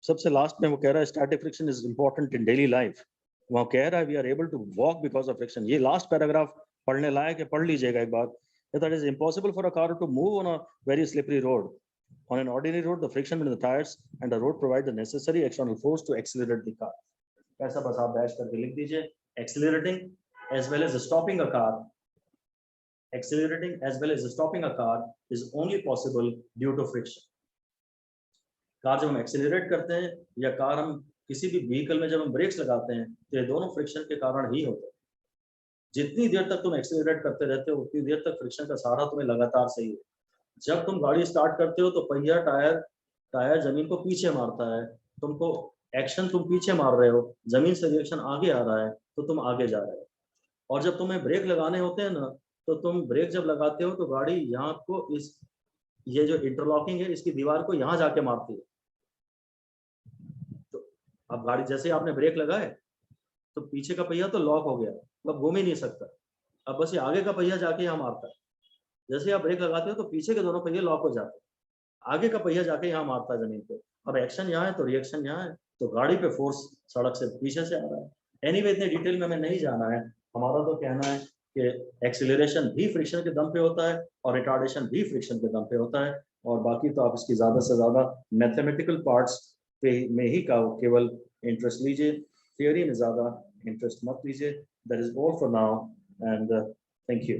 सबसे लास्ट में वो कह रहा है static friction is important in daily life. वो कह रहा है we are able to walk because of friction. ये लास्ट पैराग्राफ पढ़ने लायक है, पढ़ लीजिएगा एक बार। That is impossible for a car to move on a very slippery road. On an ordinary road, the friction between the tires and the road provide the necessary external force to accelerate the car. ऐसा बस आप dash करके लिख दीजिए, accelerating as well as stopping a car. Accelerating as well as stopping a car is only possible due to friction. Car जब हम accelerate करते हैं या कार हम किसी भी व्हीकल में जब हम ब्रेक्स लगाते हैं तो ये दोनों फ्रिक्शन के कारण ही होते हैं। जितनी देर तक तुम एक्सेलरेट करते रहते हो उतनी देर तक फ्रिक्शन का सहारा तुम्हें लगातार सही है। जब तुम गाड़ी स्टार्ट करते हो तो पहिया टायर जमीन को पीछे मारता है, तुमको एक्शन तुम पीछे मार रहे हो, जमीन से रिएक्शन आगे आ रहा है तो तुम आगे जा रहे हो। और जब तुम्हें ब्रेक लगाने होते हैं ना, तो तुम ब्रेक जब लगाते हो तो गाड़ी यहाँ को ये जो इंटरलॉकिंग है इसकी दीवार को यहाँ जाके मारती है। तो अब गाड़ी जैसे आपने ब्रेक लगाए तो पीछे का पहिया तो लॉक हो गया, मतलब घूम ही नहीं सकता। अब बस ये आगे का पहिया जाके यहाँ मारता है। जैसे आप ब्रेक लगाते हो तो पीछे के दोनों पहिए लॉक हो जाते हैं, आगे का पहिया जाके यहाँ मारता है जमीन पे। अब एक्शन यहाँ है तो रिएक्शन यहाँ है, तो गाड़ी पे फोर्स सड़क से पीछे से आ रहा है। एनीवे इतने डिटेल में हमें नहीं जाना है। हमारा तो कहना है कि एक्सीलरेशन भी फ्रिक्शन के दम पे होता है और रिटार्डेशन भी फ्रिक्शन के दम पे होता है, और बाकी तो आप इसकी ज्यादा से ज्यादा मैथमेटिकल पार्ट्स पे में ही का केवल इंटरेस्ट लीजिए, थियोरी में ज्यादा इंटरेस्ट मत लीजिए। That is all for now and thank you.